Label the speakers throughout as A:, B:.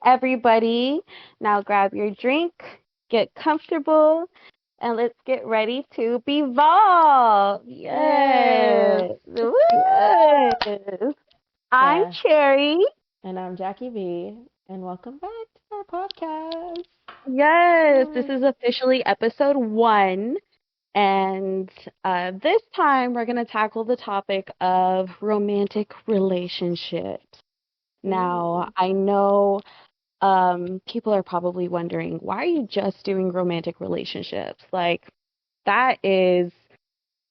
A: everybody. Now grab your drink, get comfortable, and let's get ready to bevolve.
B: Yes.
A: Yes.
B: Woo!
A: Yes. I'm
B: Yeah.
A: Cherry.
B: And I'm Jackie B. And welcome back to our podcast.
A: Yes, this
B: Yes.
A: is officially episode 1. And this time we're going to tackle the topic of romantic relationships. Now,
B: Ooh.
A: I know people are probably wondering, why are you just doing romantic relationships? Like, that is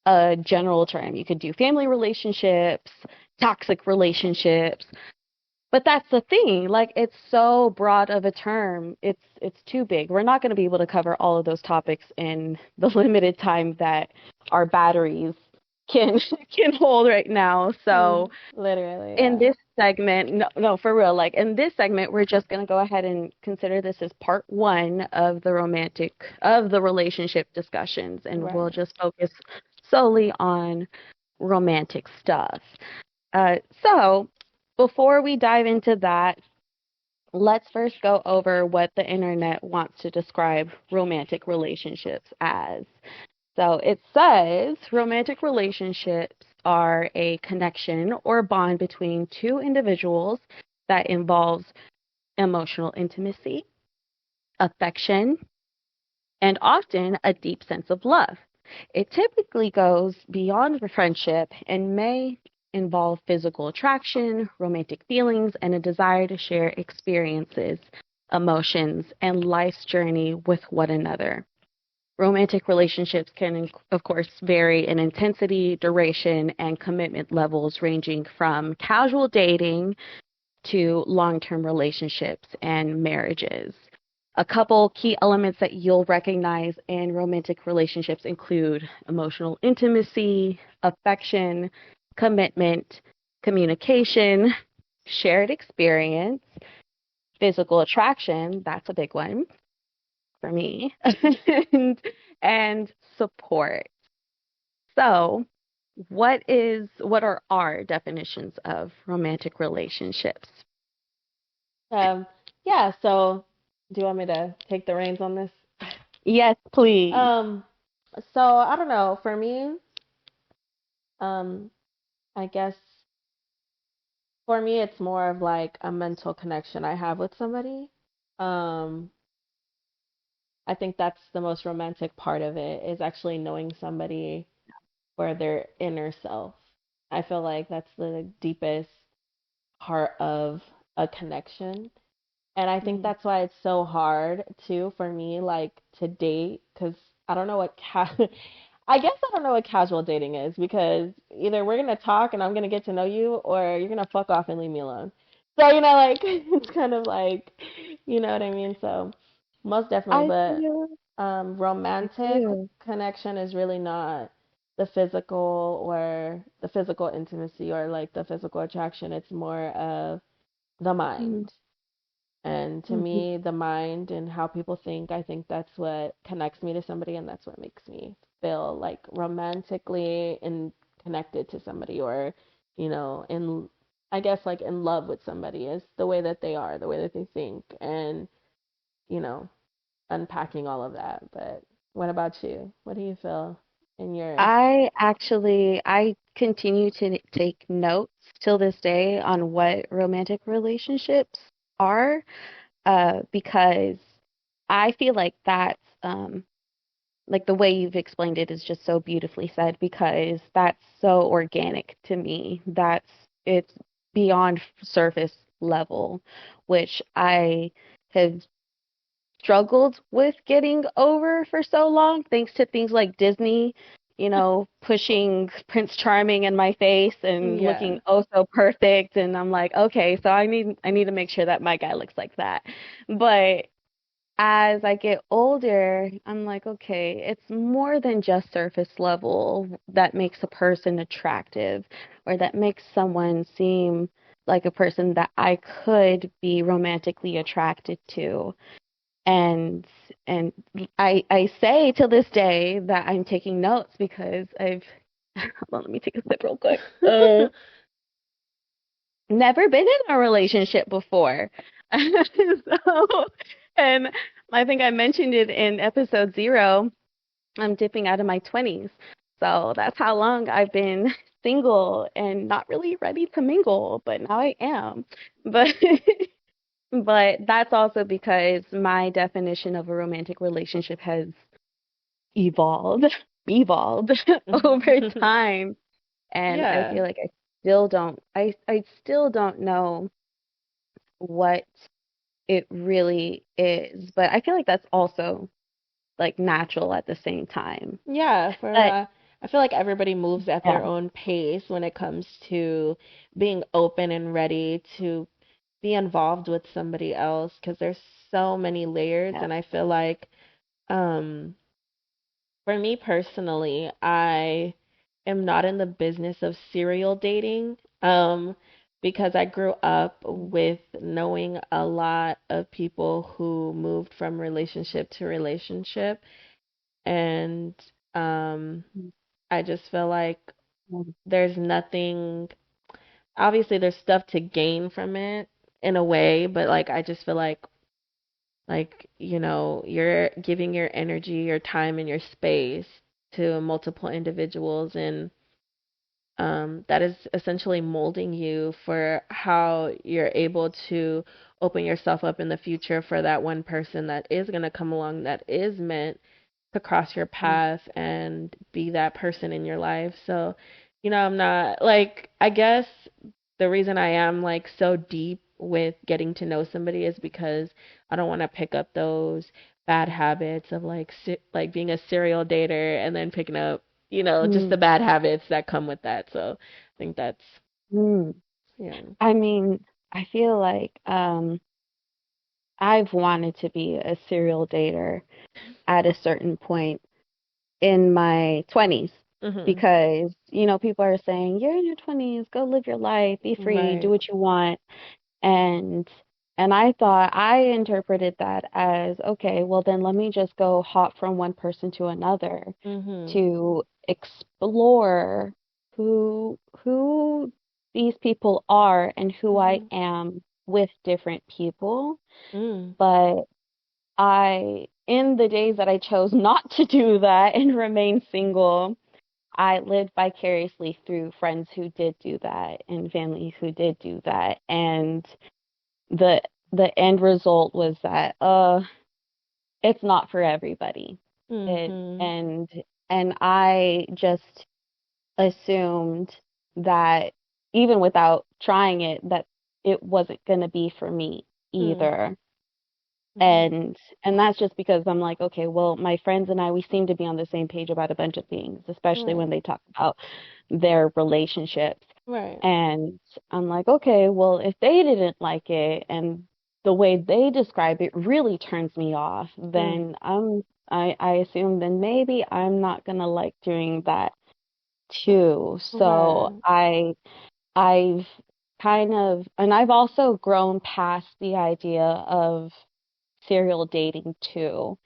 A: a general term. You could do family relationships, toxic relationships, but that's the thing. Like, it's so broad of a term. It's too big. We're not going to be able to cover all of those topics in the limited time that our batteries can can hold right now. So,
B: Literally,
A: in
B: yeah.
A: this segment, no, for real, like in this segment, we're just going to go ahead and consider this as part 1 of the relationship discussions, and we'll
B: Right.
A: just focus solely on romantic stuff. So, before we dive into that, let's first go over what the internet wants to describe romantic relationships as. So it says romantic relationships are a connection or bond between two individuals that involves emotional intimacy, affection, and often a deep sense of love. It typically goes beyond friendship and may involve physical attraction, romantic feelings, and a desire to share experiences, emotions, and life's journey with one another. Romantic relationships can, of course, vary in intensity, duration, and commitment levels, ranging from casual dating to long term relationships and marriages. A couple key elements that you'll recognize in romantic relationships include emotional intimacy, affection, commitment, communication, shared experience, physical attraction, that's a big one for me, and, and support. So, what are our definitions of romantic relationships?
B: Um, yeah, so do you want me to take the reins on this?
A: Yes, please.
B: Um, so I don't know. For me, um, I guess for me it's more of like a mental connection I have with somebody. Um, I think that's the most romantic part of it is actually knowing somebody for their inner self. I feel like that's the deepest part of a connection. And I think
A: Mhm.
B: that's why it's so hard too for me, like to date, because I don't know what I guess I don't know what casual dating is because either we're gonna talk and I'm gonna get to know you, or you're gonna fuck off and leave me alone. So like it's kind of like, you know what I mean? So most definitely,
A: I
B: but
A: feel I
B: romantic
A: do.
B: connection is really not the physical or the physical intimacy or like the physical attraction. It's more of the
A: Mhm.
B: mind. And to
A: Mhm.
B: me, the mind and how people think, I think that's what connects me to somebody, and that's what makes me feel like romantically and connected to somebody, or, in, I guess, like in love with somebody is the way that they are, the way that they think, and, you know, unpacking all of that. But what about you? What do you feel in your.
A: I continue to take notes till this day on what romantic relationships are, because I feel like that's like the way you've explained it is just so beautifully said, because that's so organic to me. It's beyond surface level, which I have struggled with getting over for so long, thanks to things like Disney, pushing Prince Charming in my face and looking
B: Yeah.
A: oh so perfect. And I'm like, okay, so I need to make sure that my guy looks like that. But as I get older, I'm like, okay, it's more than just surface level that makes a person attractive, or that makes someone seem like a person that I could be romantically attracted to. And and I say to this day that I'm taking notes because I've hold on, let me take a sip real quick. never been in a relationship before. So, and I think I mentioned it in episode 0. I'm dipping out of my 20s. So that's how long I've been single and not really ready to mingle, but now I am. But but that's also because my definition of a romantic relationship has evolved, evolved over time. And I
B: Yeah.
A: feel like I still don't know what it really is. But I feel like that's also like natural at the same time.
B: Yeah,
A: But
B: I feel like everybody moves at
A: yeah,
B: their own pace when it comes to being open and ready to be involved with somebody else because there's so many layers
A: yeah.
B: and I feel like um for me personally, I am not in the business of serial dating because I grew up with knowing a lot of people who moved from relationship to relationship and um I just feel like there's nothing, obviously there's stuff to gain from it in a way, but like I just feel like you're giving your energy, your time and your space to multiple individuals and that is essentially molding you for how you're able to open yourself up in the future for that one person that is going to come along that is meant to cross your path and be that person in your life. So, I'm not like, I guess the reason I am like so deep with getting to know somebody is because I don't want to pick up those bad habits of like being a serial dater and then picking up, just the
A: Mm,
B: bad habits that come with that. So, I think that's
A: mm.
B: yeah.
A: I mean, I feel like I've wanted to be a serial dater at a certain point in my 20s
B: Mhm.
A: because, people are saying, you're in your 20s, go live your life, be free, do
B: Right.
A: what you want. And I interpreted that as, okay, well then let me just go hop from one person to another
B: Mhm.
A: to explore who these people are and who I
B: Mhm.
A: am with different people.
B: Mm.
A: But in the days that I chose not to do that and remain single, I lived vicariously through friends who did do that and family who did do that. And the the end result was that it's not for everybody. It
B: Mhm.
A: and I just assumed that even without trying it that it wasn't going to be for me
B: Mm.
A: either.
B: Mhm.
A: And that's just because I'm like, okay, well, my friends and I, we seem to be on the same page about a bunch of things, especially when
B: Right.
A: they talk about their relationships.
B: Right.
A: And I'm like, okay, well, if they didn't like it and the way they describe it really turns me off,
B: Mm.
A: then I assume then maybe I'm not gonna like doing that too. So
B: Right.
A: I've and I've also grown past the idea of serial dating too.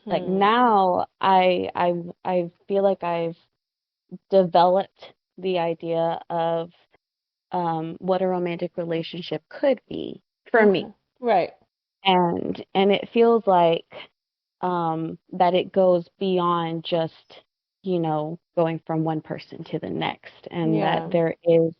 A: Like
B: Mhm.
A: now I feel like I've developed the idea of what a romantic relationship could be for me.
B: Okay. Right.
A: And it feels like that it goes beyond just, going from one person to the next and that
B: Yeah.
A: there is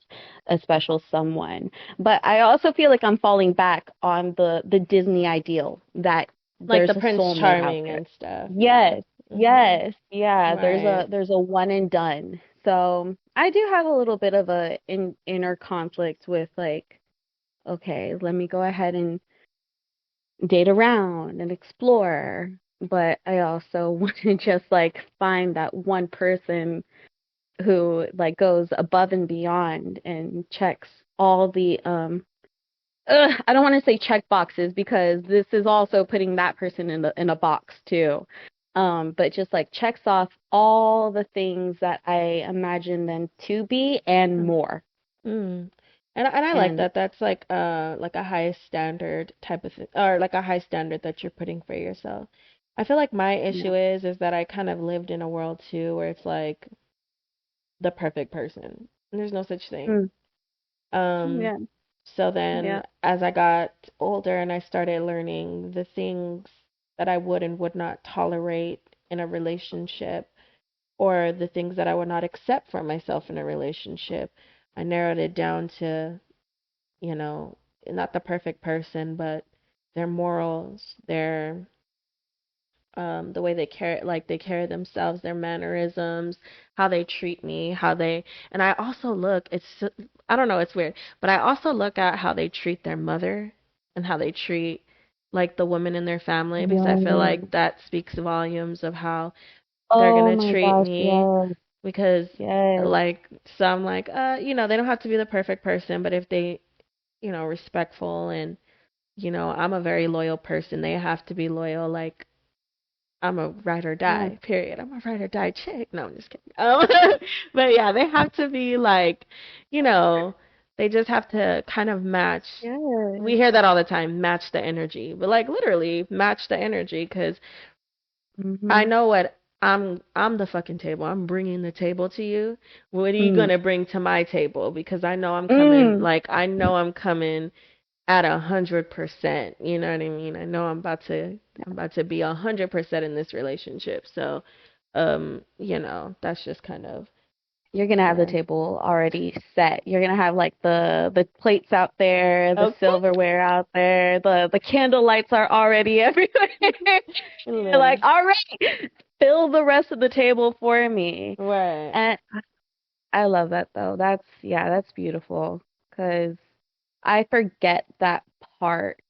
A: a special someone. But I also feel like I'm falling back on the Disney ideal that
B: Like
A: there's
B: the
A: a
B: Prince
A: soulmate out
B: Charming
A: there.
B: and stuff. Yeah.
A: Yes,
B: Mhm.
A: yes, yeah,
B: Right.
A: there's a one and done. So I do have a little bit of a inner conflict with like, okay, let me go ahead and date around and explore. But I also want to just like find that one person who like goes above and beyond and checks all the I don't want to say check boxes because this is also putting that person in a box too. But just like checks off all the things that I imagine them to be and
B: Mm.
A: more.
B: Mm. And I like
A: And
B: that. That's like a high standard type of thing, or like a high standard that you're putting for yourself. I feel like my
A: yeah.
B: issue is that I kind of lived in a world too where it's like the perfect person. And there's no such thing.
A: Mm,
B: Um,
A: yeah.
B: So then
A: Yeah.
B: as I got older and I started learning the things that I would and would not tolerate in a relationship, or the things that I would not accept for myself in a relationship, I narrowed it down to, you know, not the perfect person, but their morals, their the way they carry themselves, their mannerisms, how they treat me, how they and I also look, I don't know, it's weird, but I also look at how they treat their mother and how they treat like the women in their family, because I feel
A: Yes.
B: like that speaks volumes of how they're
A: Oh
B: gonna
A: my
B: treat
A: gosh,
B: me.
A: yes.
B: Because
A: Yes.
B: like some like they don't have to be the perfect person, but if they, respectful, and I'm a very loyal person, they have to be loyal. Like I'm a ride or
A: Yeah.
B: die, period. I'm a ride or die chick. No, I'm just kidding. But yeah, they have to be like, you know, they just have to kind of match. We
A: Yes.
B: hear that all the time, match the energy. But like literally match the energy, because I
A: Mhm.
B: know what I'm the fucking table. I'm bringing the table to you. What are you
A: Mm.
B: gonna bring to my table? Because I know I'm coming.
A: Mm.
B: Like I know I'm coming at 100%. You know what I mean? I know I'm about to be 100% in this relationship. So, that's just kind of
A: You're gonna have the
B: where.
A: table already set. You're gonna have like the plates out there, the
B: Okay.
A: silverware out there, the candle lights are already everywhere. You're like,
B: Literally.
A: all right, fill the rest of the table for me.
B: Right.
A: And I love that though. That's beautiful. 'Cause I forget that part.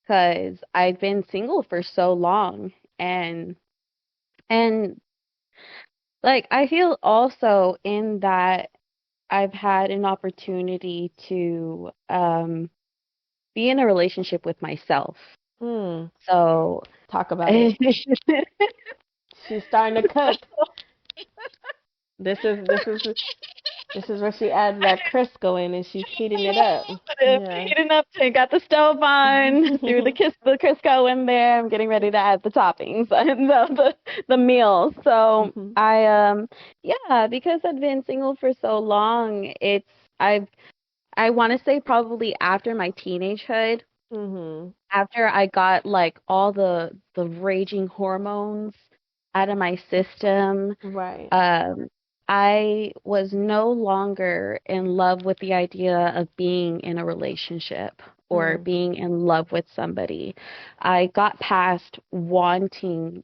A: 'Cause I've been single for so long, and and like I feel also in that I've had an opportunity to be in a relationship with myself.
B: Hmm.
A: So
B: Talk about it. She's starting to cook. This is this is this is where she adds that Crisco in and she's heating it up. Yeah.
A: heating up. I got the stove on. Threw the Crisco in there. I'm getting ready to add the toppings and the meals. So
B: Mhm.
A: yeah, because I've been single for so long, I've I want to say probably after my teenagehood,
B: Mhm.
A: after I got like all the raging hormones out of my system,
B: Right.
A: um, I was no longer in love with the idea of being in a relationship or
B: Mm.
A: being in love with somebody. I got past wanting,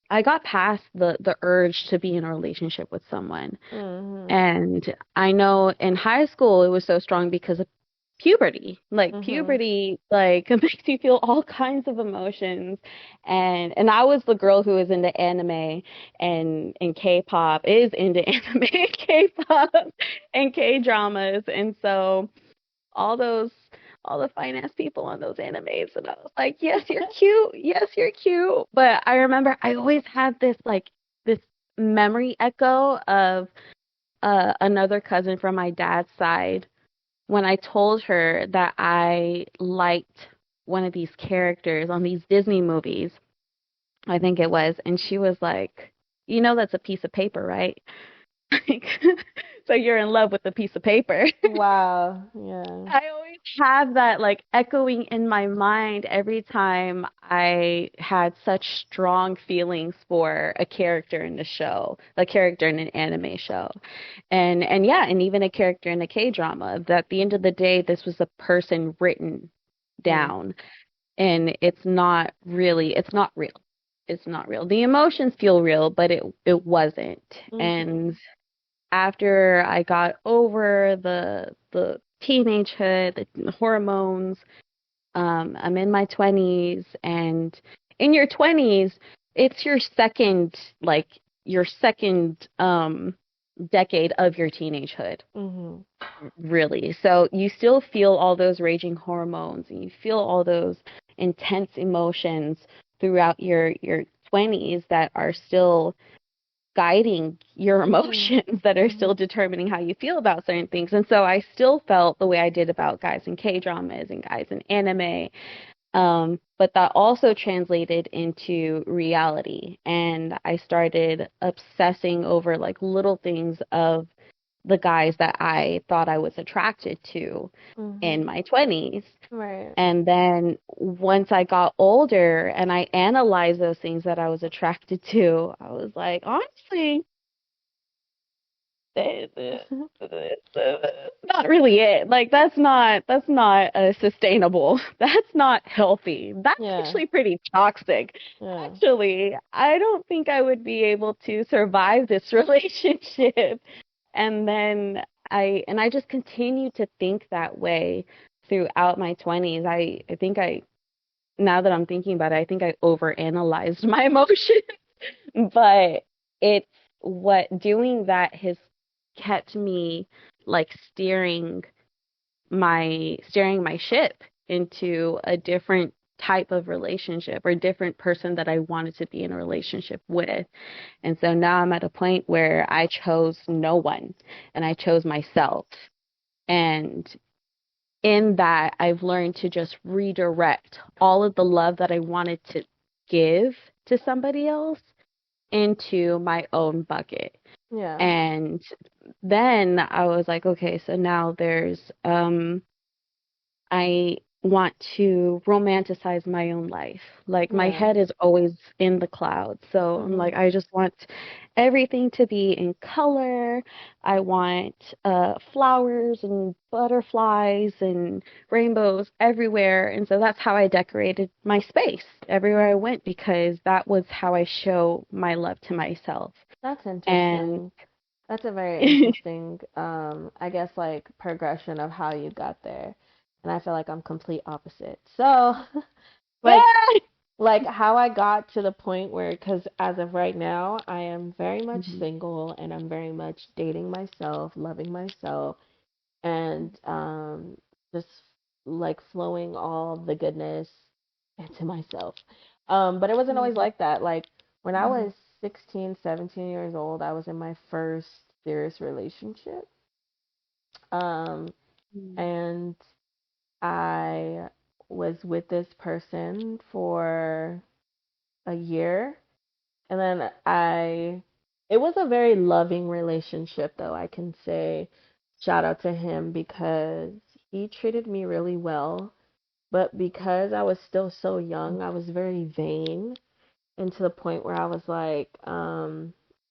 A: I got past the urge to be in a relationship with someone.
B: Mhm.
A: And I know in high school it was so strong because of puberty. Like
B: Mhm.
A: puberty like makes you feel all kinds of emotions. And I was the girl who was into anime and K-pop, is into anime and K-pop and K-dramas. And so all those all the fine ass people on those animes, and I was like, yes, you're cute. Yes, you're cute. But I remember I always had this memory echo of another cousin from my dad's side when I told her that I liked one of these characters on these Disney movies, I think it was, and she was like, "You know that's a piece of paper, right?" Like, so you're in love with a piece of paper.
B: Wow. Yeah.
A: I always have that like echoing in my mind every time I had such strong feelings for a character in the show, a character in an anime show. And yeah, and even a character in a K-drama. That at the end of the day, this was a person written
B: Mm.
A: down, and it's not real. It's not real. The emotions feel real, but it wasn't.
B: Mhm.
A: And after I got over the teenagehood, the hormones, I'm in my 20s, and in your 20s, it's your second decade of your teenagehood,
B: Mhm.
A: really. So you still feel all those raging hormones, and you feel all those intense emotions throughout your 20s that are still guiding your
B: Mhm.
A: emotions, that are still
B: Mhm.
A: determining how you feel about certain things. And so I still felt the way I did about guys in K-dramas and guys in anime. But that also translated into reality. And I started obsessing over like little things of the guys that I thought I was attracted to in
B: Mhm.
A: my 20s.
B: Right.
A: And then once I got older and I analyzed those things that I was attracted to, I was like, honestly, not really it. Like that's not sustainable. That's not healthy. That's
B: Yeah.
A: actually pretty toxic.
B: Yeah.
A: Actually, I don't think I would be able to survive this relationship. And then I just continued to think that way throughout my 20s. I think I now that I'm thinking about it, I think I overanalyzed my emotions. But it's what doing that has kept me like steering my ship into a different type of relationship or different person that I wanted to be in a relationship with. And so now I'm at a point where I chose no one and I chose myself. And in that, I've learned to just redirect all of the love that I wanted to give to somebody else into my own bucket.
B: Yeah.
A: And then I was like, okay, so now I want to romanticize my own life. Like my
B: Yeah.
A: head is always in the clouds. So I'm like,
B: Mhm.
A: I just want everything to be in color. I want flowers and butterflies and rainbows everywhere. And so that's how I decorated my space everywhere I went because that was how I show my love to myself.
B: That's
A: And
B: interesting. That's a very interesting, I guess, like progression of how you got there. And I feel like I'm complete opposite. So, like, like how I got to the point where, because as of right now, I am very much
A: Mhm.
B: single and I'm very much dating myself, loving myself, and just like flowing all the goodness into myself. But it wasn't always like that. Like when I was 16, 17 years old, I was in my first serious relationship. Um, and I was with this person for a year. And then it was a very loving relationship, though, I can say. Shout out to him because he treated me really well. But because I was still so young, I was very vain, and to the point where I was like,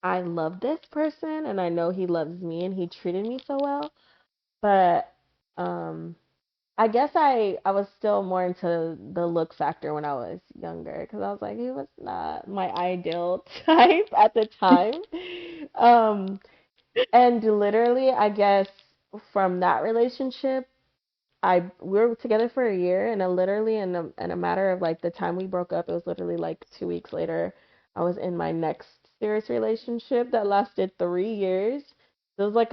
B: I love this person and I know he loves me and he treated me so well. But um, I guess I was still more into the look factor when I was younger because I was like, he was not my ideal type at the time. Um, and literally, I guess from that relationship, we were together for a year, and literally in a matter of like the time we broke up, it was literally like 2 weeks later, I was in my next serious relationship that lasted 3 years. It was like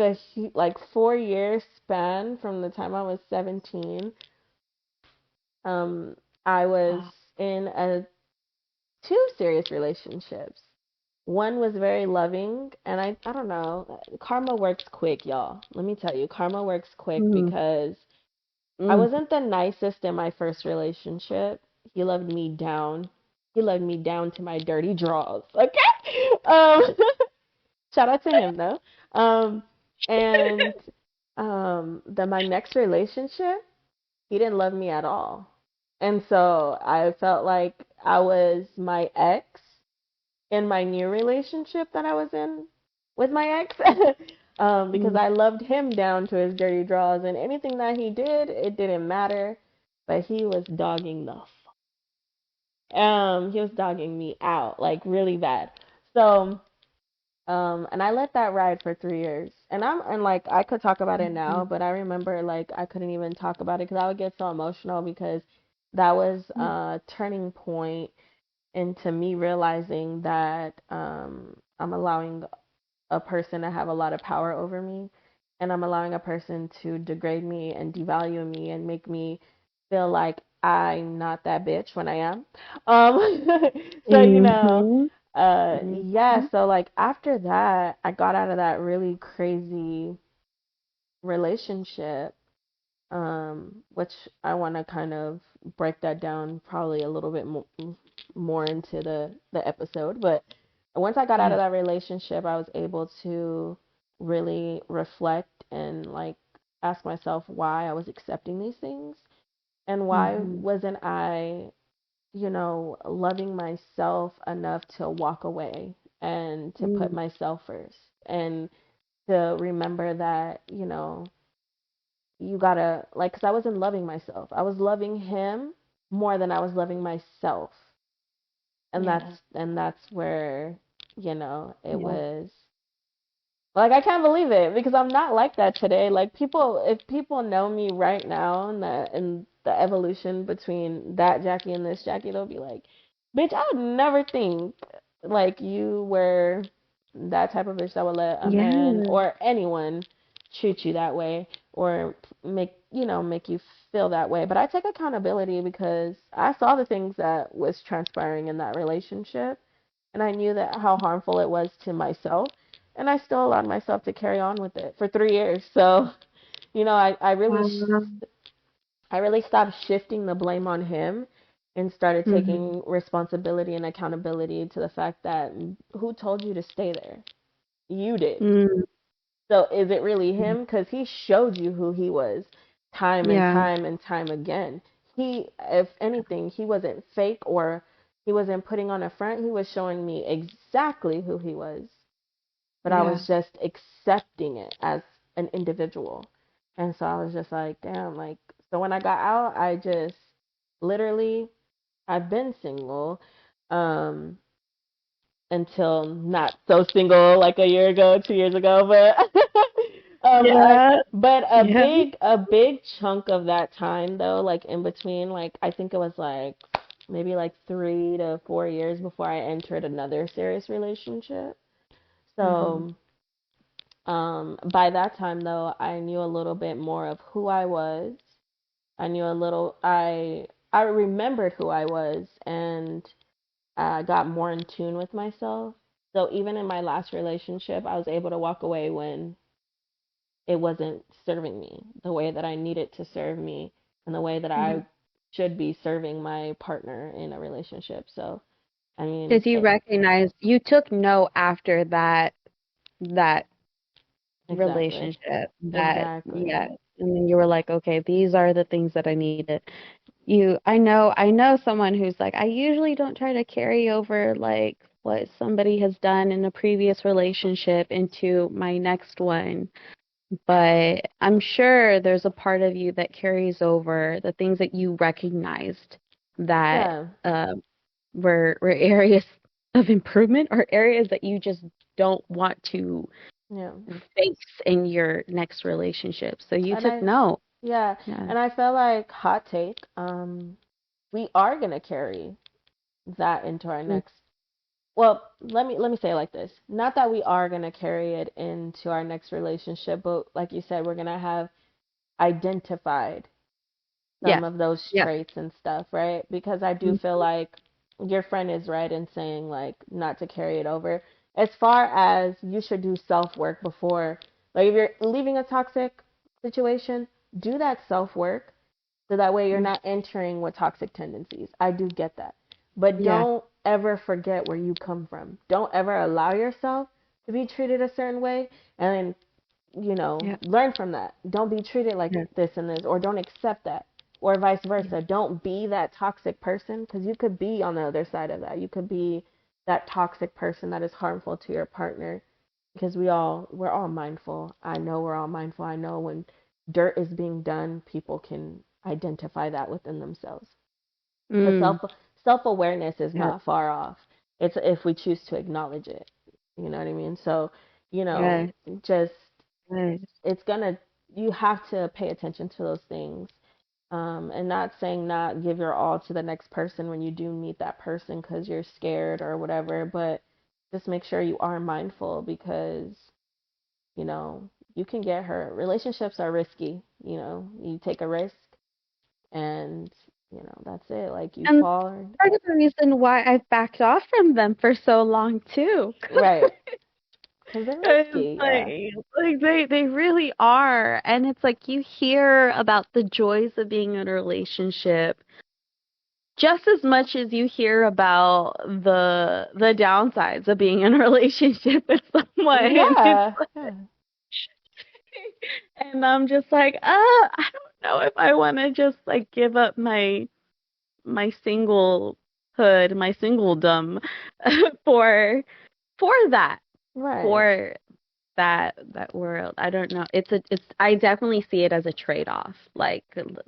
B: like 4 year span from the time I was 17. Um, I was in two serious relationships. One was very loving, and I don't know, karma works quick, y'all. Let me tell you, karma works quick
A: Mm,
B: because I
A: mm.
B: wasn't the nicest in my first relationship. He loved me down. He loved me down to my dirty drawers. Okay. Shout out to him though. Um, and then my next relationship, he didn't love me at all. And so I felt like I was my ex in my new relationship that I was in with my ex. Because
A: Mm.
B: I loved him down to his dirty draws, and anything that he did, it didn't matter. But he was dogging me out like really bad. So and I let that ride for 3 years. And like I could talk about it now, but I remember like I couldn't even talk about it because I would get so emotional because that was a turning point into me realizing that I'm allowing a person to have a lot of power over me, and I'm allowing a person to degrade me and devalue me and make me feel like I'm not that bitch when I am. Um, so
A: Mhm.
B: yeah.
A: Mhm.
B: So like after that, I got out of that really crazy relationship, which I want to kind of break that down probably a little bit more into the episode. But once I got out
A: Yeah.
B: of that relationship, I was able to really reflect and like ask myself why I was accepting these things and why
A: Mhm.
B: wasn't I, loving myself enough to walk away and to put
A: Mm.
B: myself first and to remember that, you gotta, like, because I wasn't loving myself. I was loving him more than I was loving myself. And
A: Yeah.
B: that's where, it
A: Yeah.
B: was like I can't believe it because I'm not like that today. Like people, if people know me right now and the evolution between that Jackie and this Jackie, they'll be like, "Bitch, I would never think like you were that type of bitch that would let a man
A: Yeah.
B: or anyone treat you that way or make you feel that way." But I take accountability because I saw the things that was transpiring in that relationship, and I knew that how harmful it was to myself, and I still allowed myself to carry on with it for 3 years. So,
A: Um,
B: I really stopped shifting the blame on him and started
A: mhm.
B: taking responsibility and accountability to the fact that who told you to stay there? You did.
A: Mm.
B: So is it really him? Because he showed you who he was time and
A: Yeah.
B: time and time again. He, if anything, he wasn't fake or he wasn't putting on a front. He was showing me exactly who he was, but I
A: Yeah.
B: was just accepting it as an individual. And so I was just like, damn, like, so when I got out, I just literally, I've been single, um, until not so single like a year ago, 2 years ago, but,
A: Yeah.
B: but
A: Yeah.
B: a big chunk of that time though, like in between, like, I think it was like maybe like 3 to 4 years before I entered another serious relationship.
A: Mhm.
B: So, by that time, though, I knew a little bit more of who I was. I knew a little. I remembered who I was, and got more in tune with myself. So even in my last relationship, I was able to walk away when it wasn't serving me the way that I needed to serve me, and the way that
A: Yeah.
B: I should be serving my partner in a relationship. So I mean,
A: Because you recognize you took no after that
B: exactly,
A: relationship that
B: exactly,
A: yeah, and then you were like, okay, these are the things that I needed. I know someone who's like, I usually don't try to carry over like what somebody has done in a previous relationship into my next one, but I'm sure there's a part of you that carries over the things that you recognized that
B: yeah,
A: were areas of improvement or areas that you just don't want to
B: yeah.
A: face in your next relationship. So you
B: And
A: took
B: I,
A: note.
B: yeah,
A: Yeah.
B: and I feel like hot take, we are gonna carry that into our
A: Mm.
B: next. Well, let me say it like this. Not that we are gonna carry it into our next relationship, but like you said, we're gonna have identified some
A: Yeah.
B: of those
A: Yeah.
B: traits and stuff, right? Because I do
A: Mhm.
B: feel like your friend is right in saying like not to carry it over. As far as you should do self work before, like if you're leaving a toxic situation, do that self work so that way you're
A: Mm.
B: not entering with toxic tendencies. I do get that. But
A: Yeah.
B: don't ever forget where you come from. Don't ever allow yourself to be treated a certain way and
A: Yeah.
B: learn from that. Don't be treated like
A: Yeah.
B: this and this, or don't accept that, or vice
A: Yeah.
B: versa. Don't be that toxic person because you could be on the other side of that. You could be that toxic person that is harmful to your partner because we're all mindful. I know we're all mindful. I know when dirt is being done, people can identify that within themselves. So
A: Mm.
B: self awareness is
A: Yeah.
B: not far off. It's if we choose to acknowledge it. You know what I mean? So, you know,
A: Yeah.
B: just
A: Yeah.
B: it's gonna you have to pay attention to those things. And not saying not give your all to the next person when you do meet that person because you're scared or whatever, but just make sure you are mindful because you can get hurt. Relationships are risky. You take a risk and that's it. Like you
A: And
B: fall or,
A: part of the reason why I've backed off from them for so long too.
B: right, because they're
A: It's
B: risky. Yeah,
A: like they really are. And it's like you hear about the joys of being in a relationship just as much as you hear about the downsides of being in a relationship with someone. It's
B: yeah,
A: like,
B: yeah.
A: And I'm just like, I don't know if I want to just like give up my singlehood, my singledom for that
B: Right.
A: for that world. I don't know. It's I definitely see it as a trade-off, like,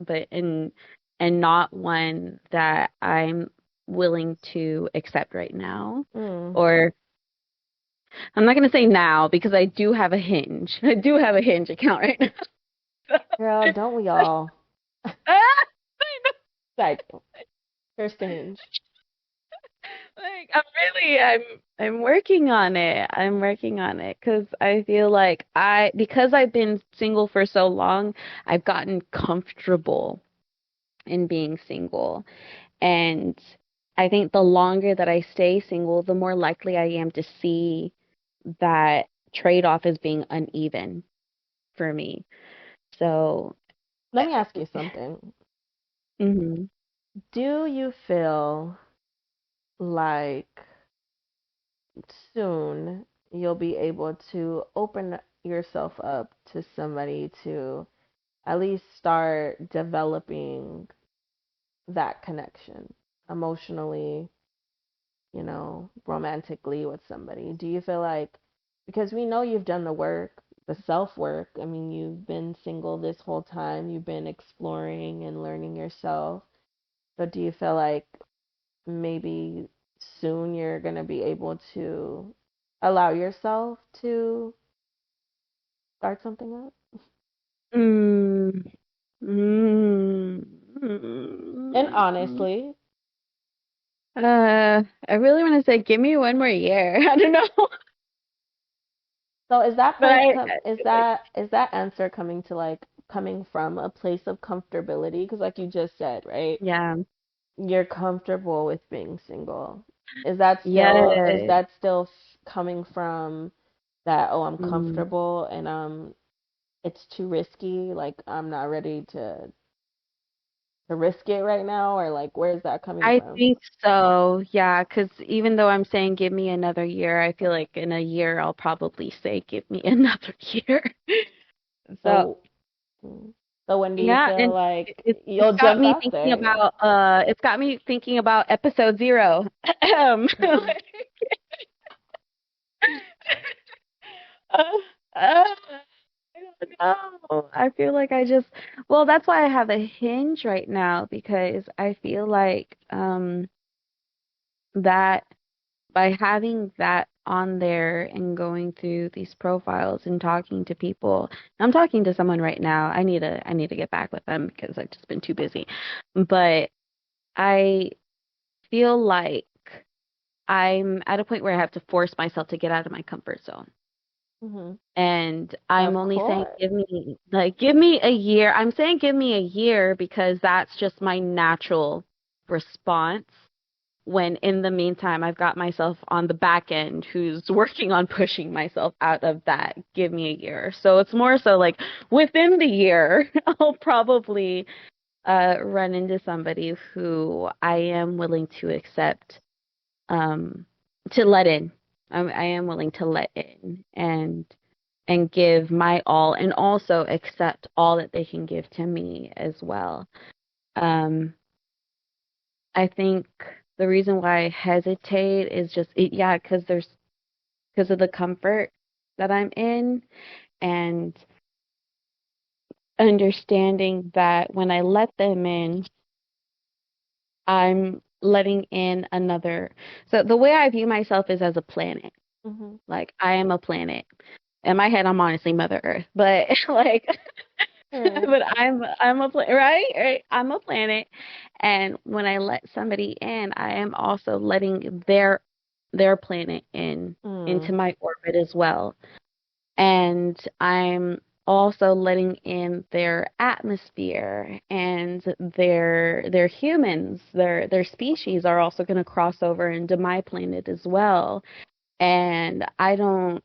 A: but in and not one that I'm willing to accept right now.
B: Mm.
A: Or I'm not gonna say now because I do have a Hinge. I do have a Hinge account right now.
B: Girl, don't we all?
A: Ah!
B: Like, here's the hinge.
A: Like I'm working on it. I'm working on it because I feel like because I've been single for so long, I've gotten comfortable in being single. And I think the longer that I stay single, the more likely I am to see that trade-off as being uneven for me. So,
B: Let me ask you something.
A: mhm.
B: Do you feel like soon you'll be able to open yourself up to somebody to at least start developing that connection emotionally, romantically with somebody? Do you feel like, because we know you've done the work, the self work, I mean, you've been single this whole time, you've been exploring and learning yourself. So do you feel like maybe soon you're going to be able to allow yourself to start something up?
A: Mm, mm,
B: And
A: mm.
B: honestly,
A: I really want to say, give me one more year. I don't know,
B: so is that
A: but
B: place
A: I feel like,
B: is that answer coming to like coming from a place of comfortability? Because like you just said, right?
A: yeah,
B: You're comfortable with being single. Is
A: yes.
B: that still coming from that, oh, I'm
A: Mm.
B: comfortable and it's too risky, like I'm not ready to risk it right now, or like where is that coming
A: I
B: from?
A: think so, yeah, because even though I'm saying give me another year, I feel like in a year I'll probably say give me another year. So,
B: So mm, so when do you
A: yeah,
B: feel
A: and
B: like
A: it's
B: you'll
A: got
B: jump
A: me
B: out
A: thinking
B: there?
A: about episode 0.
B: Mm-mm.
A: Uh, I don't know. I feel like well, that's why I have a Hinge right now because I feel like that by having that on there and going through these profiles and talking to people. I'm talking to someone right now. I need to get back with them because I've just been too busy. But I feel like I'm at a point where I have to force myself to get out of my comfort zone.
B: Hmm.
A: And I'm
B: Of
A: only saying
B: course.
A: give me a year. I'm saying give me a year because that's just my natural response. When in the meantime, I've got myself on the back end who's working on pushing myself out of that. Give me a year. So it's more so like within the year, I'll probably run into somebody who I am willing to accept, um, to let in. I am willing to let in and give my all and also accept all that they can give to me as well. Um, I think the reason why I hesitate is yeah, because of the comfort that I'm in and understanding that when I let them in, I'm letting in another. So the way I view myself is as a planet.
B: Hmm.
A: Like I am a planet. In my head, I'm honestly Mother Earth, but like,
B: Right.
A: but I'm a planet, right? Right? I'm a planet, and when I let somebody in, I am also letting their planet in
B: Mm.
A: into my orbit as well, and I'm also letting in their atmosphere and their humans, their species are also going to cross over into my planet as well, and I don't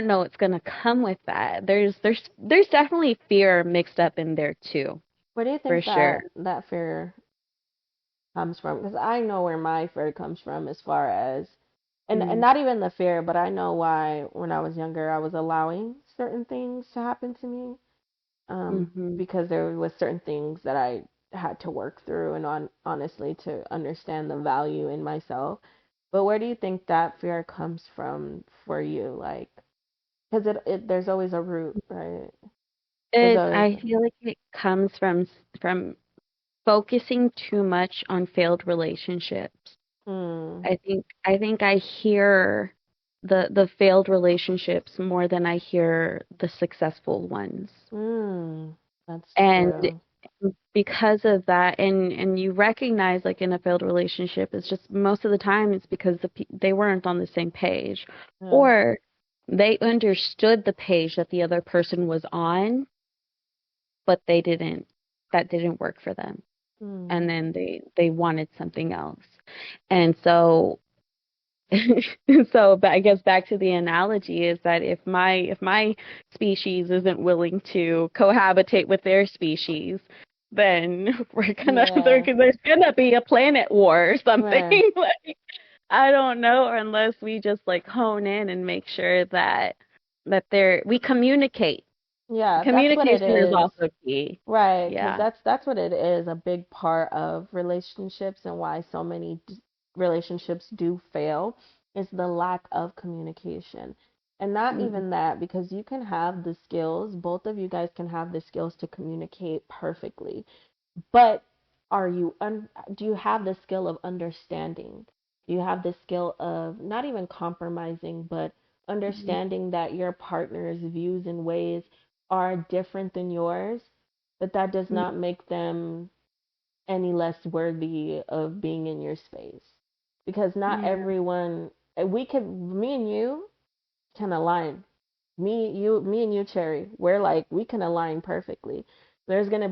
A: know what's gonna come with that. There's definitely fear mixed up in there too,
B: Where do you
A: for
B: think
A: sure.
B: that fear comes from? Because I know where my fear comes from as far as And
A: Mm,
B: not even the fear, but I know why when I was younger I was allowing certain things to happen to me.
A: mm-hmm.
B: Because there was certain things that I had to work through and honestly to understand the value in myself. But where do you think that fear comes from for you? Like, because there's always a root, right? There's always
A: I feel like it comes from focusing too much on failed relationships.
B: mm,
A: I think I hear the failed relationships more than I hear the successful ones.
B: mm, that's
A: And
B: true.
A: because of that, and you recognize like in a failed relationship, it's just most of the time it's because they weren't on the same page,
B: Yeah.
A: or they understood the page that the other person was on, but they didn't. That didn't work for them, and
B: Mm,
A: then they wanted something else, and so but I guess back to the analogy is that if my species isn't willing to cohabitate with their species, then
B: yeah.
A: there's gonna be a planet war or something.
B: Right.
A: Like I don't know, unless we just like hone in and make sure that we communicate.
B: Yeah, that's what it
A: Communication is
B: is.
A: also key.
B: Right, because
A: Yeah.
B: that's what it is, a big part of relationships and why so many relationships do fail is the lack of communication. And not
A: Mm,
B: even that, because you can have the skills, both of you guys can have the skills to communicate perfectly. But do you have the skill of understanding? Do you have the skill of not even compromising, but
A: mm,
B: understanding that your partner's views and ways are different than yours, but that does
A: mm,
B: not make them any less worthy of being in your space? Because not
A: yeah.
B: everyone, me and you can align. Me and you, Cherry, we can align perfectly.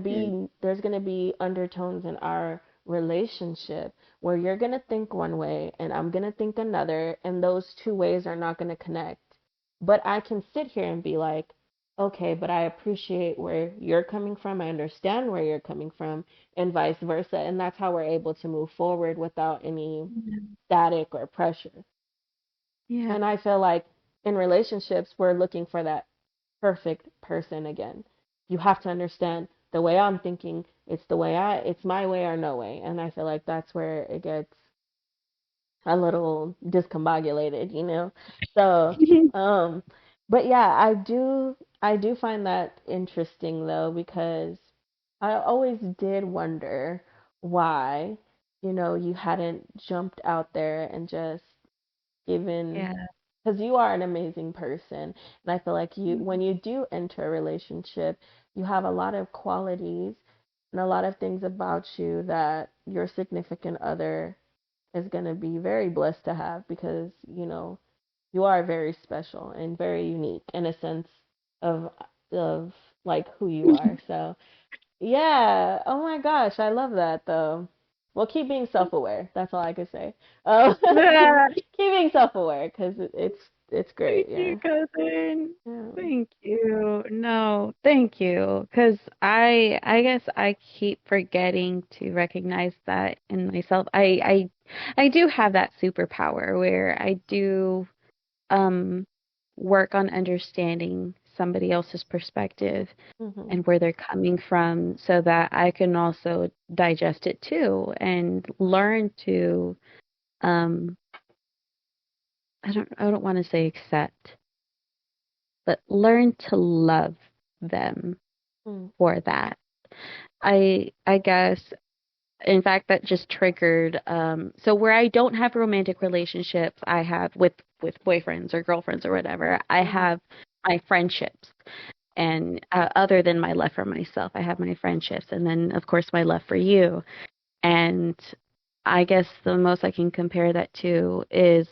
A: Yeah.
B: There's gonna be undertones in our relationship where you're gonna think one way and I'm gonna think another, and those two ways are not gonna connect. But I can sit here and be like, okay, but I appreciate where you're coming from. I understand where you're coming from, and vice versa. And that's how we're able to move forward without any static or pressure.
A: Yeah.
B: And I feel like in relationships, we're looking for that perfect person again. You have to understand the way I'm thinking, it's my way or no way. And I feel like that's where it gets a little discombobulated, you know? So, um, but yeah, I do find that interesting though, because I always did wonder why, you hadn't jumped out there and just given,
A: Yeah.
B: because you are an amazing person. And I feel like when
A: Mm,
B: you do enter a relationship, you have a lot of qualities and a lot of things about you that your significant other is going to be very blessed to have, because, you are very special and very unique in a sense of of like who you are. So, yeah. Oh my gosh, I love that though. Well, keep being self-aware. That's all I could say. Oh,
A: yeah.
B: keep being self-aware because it's
A: Thank
B: great.
A: you,
B: Yeah.
A: cousin.
B: Yeah.
A: Thank you. No, thank you. Because I guess I keep forgetting to recognize that in myself. I do have that superpower where I do um work on understanding somebody else's perspective
B: Mhm.
A: and where they're coming from so that I can also digest it too and learn to um I don't want to say accept, but learn to love them
B: Mm.
A: for that. I guess in fact that just triggered so where I don't have romantic relationships, I have with boyfriends or girlfriends or whatever, I
B: Mhm.
A: have my friendships. And other than my love for myself, I have my friendships and then of course my love for you. And I guess the most I can compare that to is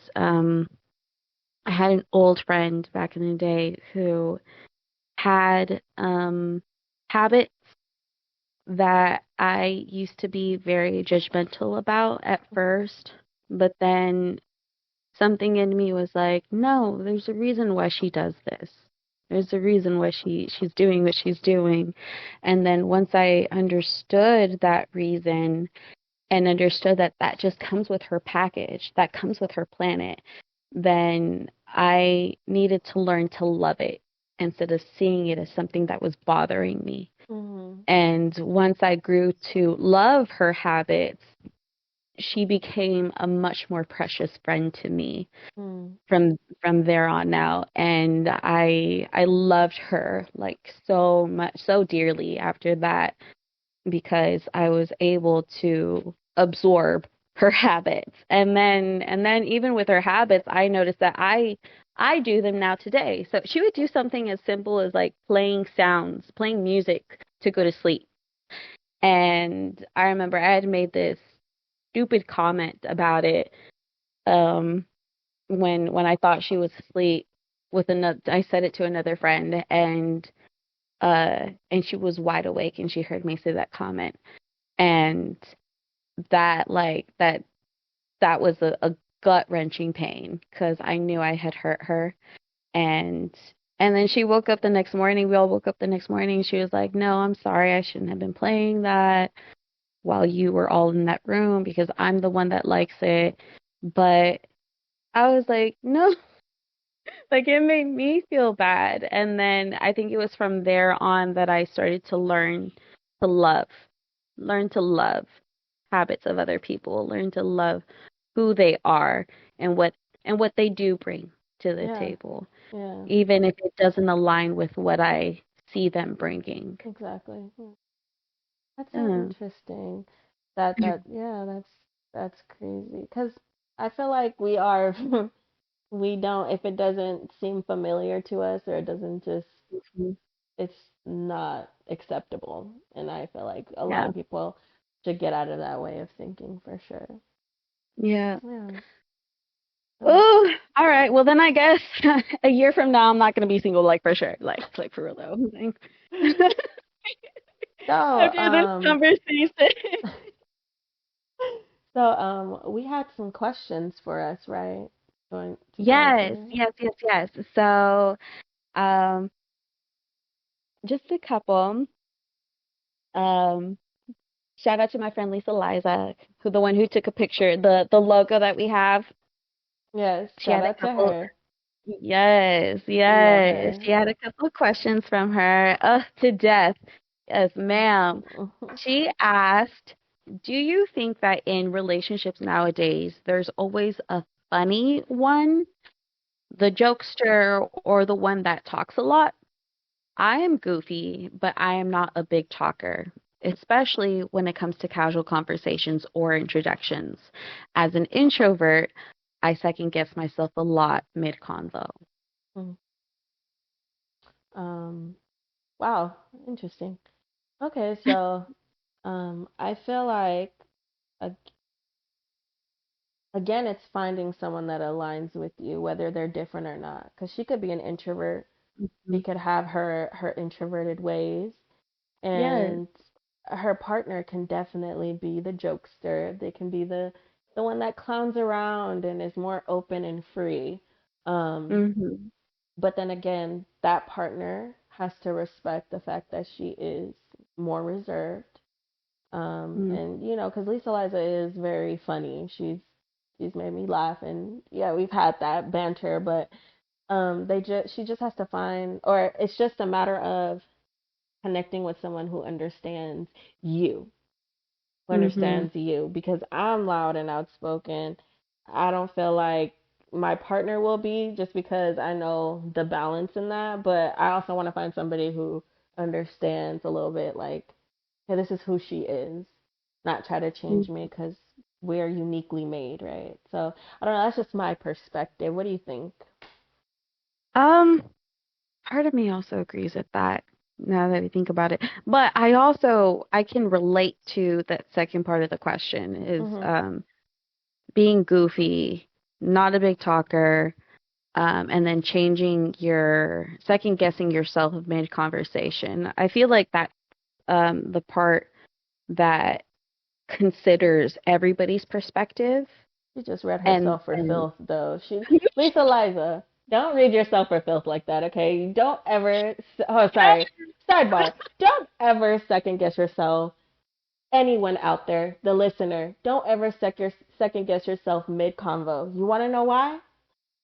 A: I had an old friend back in the day who had habits that I used to be very judgmental about at first, but then something in me was like, no, there's a reason why she does this. There's a reason why she's doing what she's doing. And then once I understood that reason and understood that that just comes with her package, that comes with her planet, then I needed to learn to love it instead of seeing it as something that was bothering me.
B: Mhm.
A: And once I grew to love her habits, she became a much more precious friend to me
B: Mm.
A: from there on out. And I loved her like so much, so dearly after that, because I was able to absorb her habits. And then even with her habits, I noticed that I do them now today. So she would do something as simple as like playing sounds, playing music to go to sleep. And I remember I had made this stupid comment about it um when I thought she was asleep with another. I said it to another friend, and she was wide awake and she heard me say that comment. And that was a gut-wrenching pain because I knew I had hurt her. and and then she woke up the next morning. We all woke up the next morning. She was like, "No, I'm sorry. I shouldn't have been playing that while you were all in that room because I'm the one that likes it." But I was like, "No." Like it made me feel bad. And then I think it was from there on that I started to to love, learn to love habits of other people, learn to love who they are and what they do bring to the
B: Yeah.
A: table,
B: Yeah.
A: even if it doesn't align with what I see them bringing.
B: Exactly. Hmm. That's so
A: Yeah.
B: interesting. That yeah, that's crazy. 'Cause I feel like we are we don't, if it doesn't seem familiar to us or it doesn't just,
A: Mhm.
B: it's not acceptable. And I feel like a lot
A: Yeah.
B: of people should get out of that way of thinking for sure.
A: Yeah.
B: Yeah. So,
A: Oh, all right. Well, then I guess a year from now, I'm not gonna be single, like for sure, like for real though.
B: so
A: After this conversation.
B: we had some questions for us, right? Going to go
A: Yes,
B: through.
A: yes, yes, yes. So, um, just a couple. Um, Shout out to my friend Lisa Liza, the one who took a picture, the logo that we have.
B: Yes,
A: She
B: shout
A: had a
B: out to
A: couple.
B: her.
A: Yes,
B: Love
A: yes.
B: her.
A: She had a couple of questions from her. To death. Yes, ma'am. She asked, "Do you think that in relationships nowadays, there's always a funny one, the jokester, or the one that talks a lot? I am goofy, but I am not a big talker, especially when it comes to casual conversations or introductions. As an introvert, I second guess myself a lot mid convo."
B: um, wow, interesting. Okay, so I feel like ag- again, it's finding someone that aligns with you, whether they're different or not. Because she could be an introvert. She
A: Mhm.
B: could have her introverted ways,
A: Yes.
B: and her partner can definitely be the jokester. They can be the one that clowns around and is more open and free. Um,
A: Mhm.
B: but then again, that partner has to respect the fact that she is more reserved.
A: Mm.
B: And you know, because Lisa Liza is very funny. She's made me laugh, and yeah, we've had that banter. But she just has to find, or it's just a matter of connecting with someone who
A: Mhm.
B: understands you. Because I'm loud and outspoken. I don't feel like my partner will be, just because I know the balance in that. But I also want to find somebody who understands a little bit, like, hey, this is who she is, not try to change
A: Mm.
B: me because we're uniquely made, right? So I don't know. That's just my perspective. What do you think?
A: Um, Part of me also agrees with that now that I think about it. But I can relate to that second part of the question is
B: Mhm.
A: being goofy, not a big talker, and then changing your second guessing yourself mid conversation. I feel like that the part that considers everybody's perspective
B: She just read
A: and
B: herself for
A: and
B: filth, though. She, Lisa Liza, don't read yourself for filth like that, okay? Don't ever. Oh, sorry. Sidebar. Don't ever second guess yourself. Anyone out there, the listener, don't ever second guess yourself mid convo. You want to know why?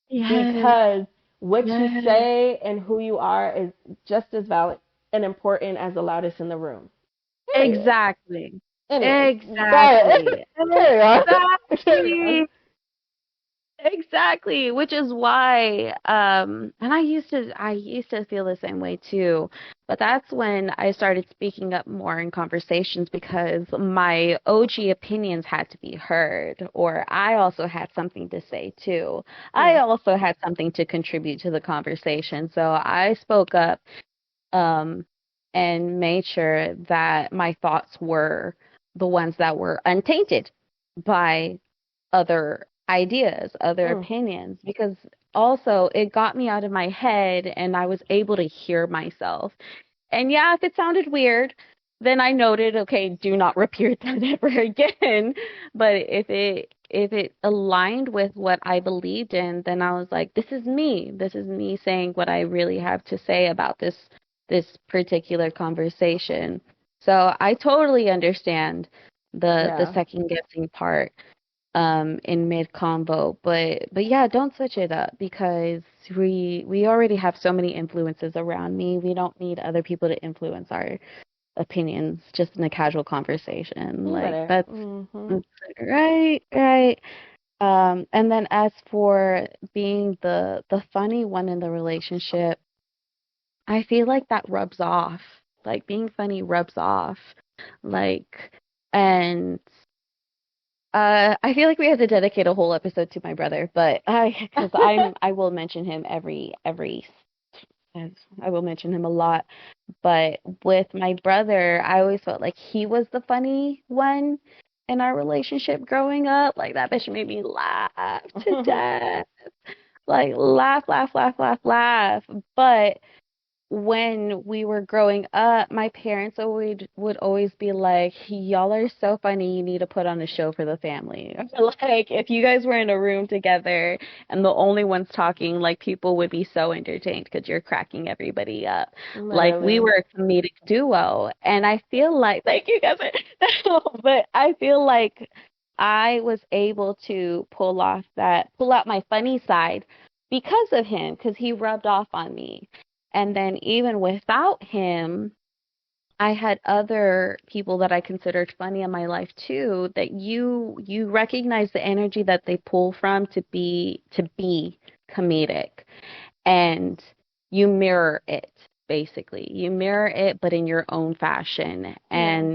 A: Yes.
B: because what you
A: Yes.
B: say and who you are is just as valid and important as the loudest in the room. Period.
A: Exactly.
B: Anyways, but
A: Exactly.
B: carry on. Carry on.
A: Exactly. Exactly, which is why and I used to feel the same way too. But that's when I started speaking up more in conversations because my OG opinions had to be heard, or I also had something to say too. I
B: Mm,
A: also had something to contribute to the conversation. So I spoke up um and made sure that my thoughts were the ones that were untainted by other ideas, other
B: mm,
A: opinions, because also it got me out of my head and I was able to hear myself. And yeah, if it sounded weird, then I noted, okay, do not repeat that ever again. But if it aligned with what I believed in, then I was like, this is me. This is me saying what I really have to say about this particular conversation. So I totally understand the
B: yeah.
A: second guessing part in mid convo, but yeah, don't switch it up because we already have so many influences around me. We don't need other people to influence our opinions just in a casual conversation.
B: You
A: Like
B: better.
A: that's right, right. And then as for being the funny one in the relationship, I feel like that rubs off. Like being funny rubs off. Like and I feel like we have to dedicate a whole episode to my brother, but because I will mention him I will mention him a lot. But with my brother, I always felt like he was the funny one in our relationship growing up. Like that bitch made me laugh to death. Like laugh, laugh, laugh, laugh, laugh. But when we were growing up, my parents always would always be like, "Y'all are so funny. You need to put on a show for the family." Like if you guys were in a room together and the only ones talking, like people would be so entertained because you're cracking everybody up. Like we
B: Literally.
A: were a comedic duo, and I feel like thank you guys, but I feel like I was able to pull out my funny side because of him, because he rubbed off on me. And then even without him, I had other people that I considered funny in my life too, that you recognize the energy that they pull from to be comedic, and you mirror it basically. You mirror it but in your own fashion.
B: Yeah.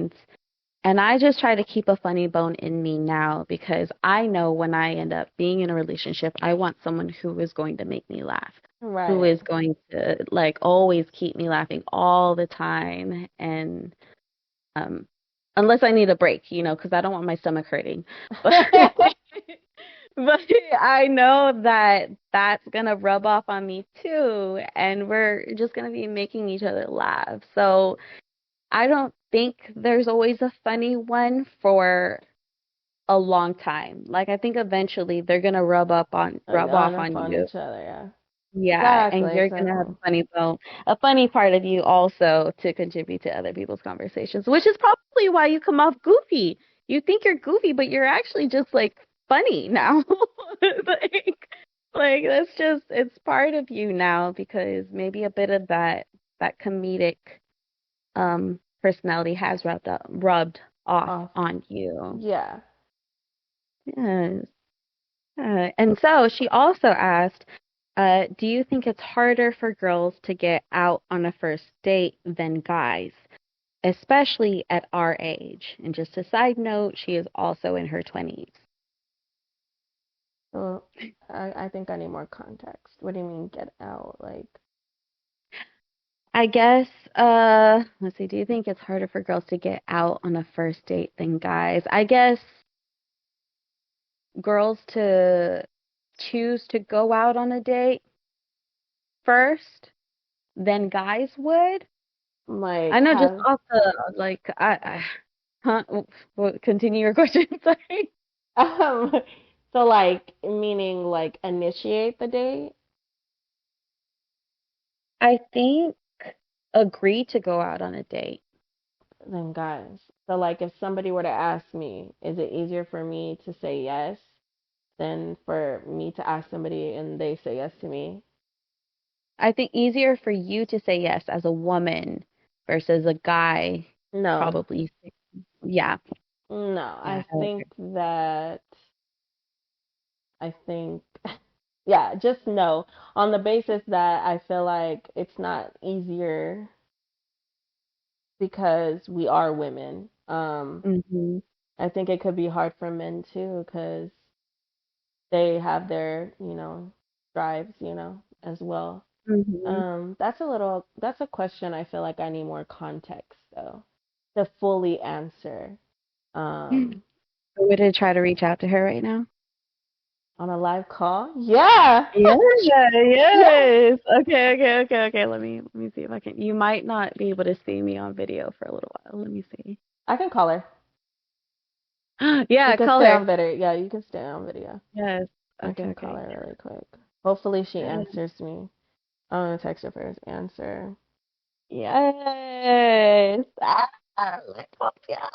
A: And I just try to keep a funny bone in me now because I know when I end up being in a relationship, I want someone who is going to make me laugh, who
B: Right.
A: is going to like always keep me laughing all the time. And um, unless I need a break, because I don't want my stomach hurting. But but I know that that's gonna rub off on me too, and we're just gonna be making each other laugh. So I don't think there's always a funny one for a long time. Like I think eventually they're gonna rub off
B: On
A: on
B: upon
A: you.
B: each other, yeah.
A: Yeah, and
B: Exactly,
A: you're gonna have
B: exactly.
A: a funny part of you also to contribute to other people's conversations, which is probably why you come off goofy. You think you're goofy, but you're actually just like funny now. Like, like that's just it's part of you now because maybe a bit of that comedic personality has rubbed off
B: Off.
A: on you.
B: Yeah.
A: Yes. And so she also asked, do you think it's harder for girls to get out on a first date than guys, especially at our age? And just a side note, she is also in her 20s.
B: Well, I think I need more context. What do you mean get out? Like,
A: I guess, let's see, do you think it's harder for girls to get out on a first date than guys? I guess girls to choose to go out on a date first than guys would. I know just
B: have
A: off the like huh? Continue your question. Sorry.
B: um so like meaning like initiate the date
A: I think agree to go out on a date.
B: than guys. So like if somebody were to ask me, is it easier for me to say yes than for me to ask somebody and they say yes to me.
A: I think easier for you to say yes as a woman versus a guy,
B: No,
A: probably. Yeah,
B: no,
A: yeah,
B: I think, yeah, just no. On the basis that I feel like it's not easier because we are women.
A: mm-hmm,
B: I think it could be hard for men too because they have their, drives, as well.
A: mm-hmm.
B: That's a question I feel like I need more context though to fully answer. Um,
A: Would I try to reach out to her right now?
B: on a live call? Yeah.
A: Yeah,
B: Yeah.
A: yes. Okay. Let me see if I can. You might not be able to see me on video for a little while. Let me see.
B: I can call her. You
A: Yeah,
B: can
A: call
B: stay
A: her.
B: on video. Yeah, you can stay on video.
A: Yes.
B: I
A: Okay,
B: can call
A: okay.
B: her really quick. Hopefully she
A: Yes.
B: answers me. I'm gonna text her first. Answer.
A: Yes. Let's hope, yeah.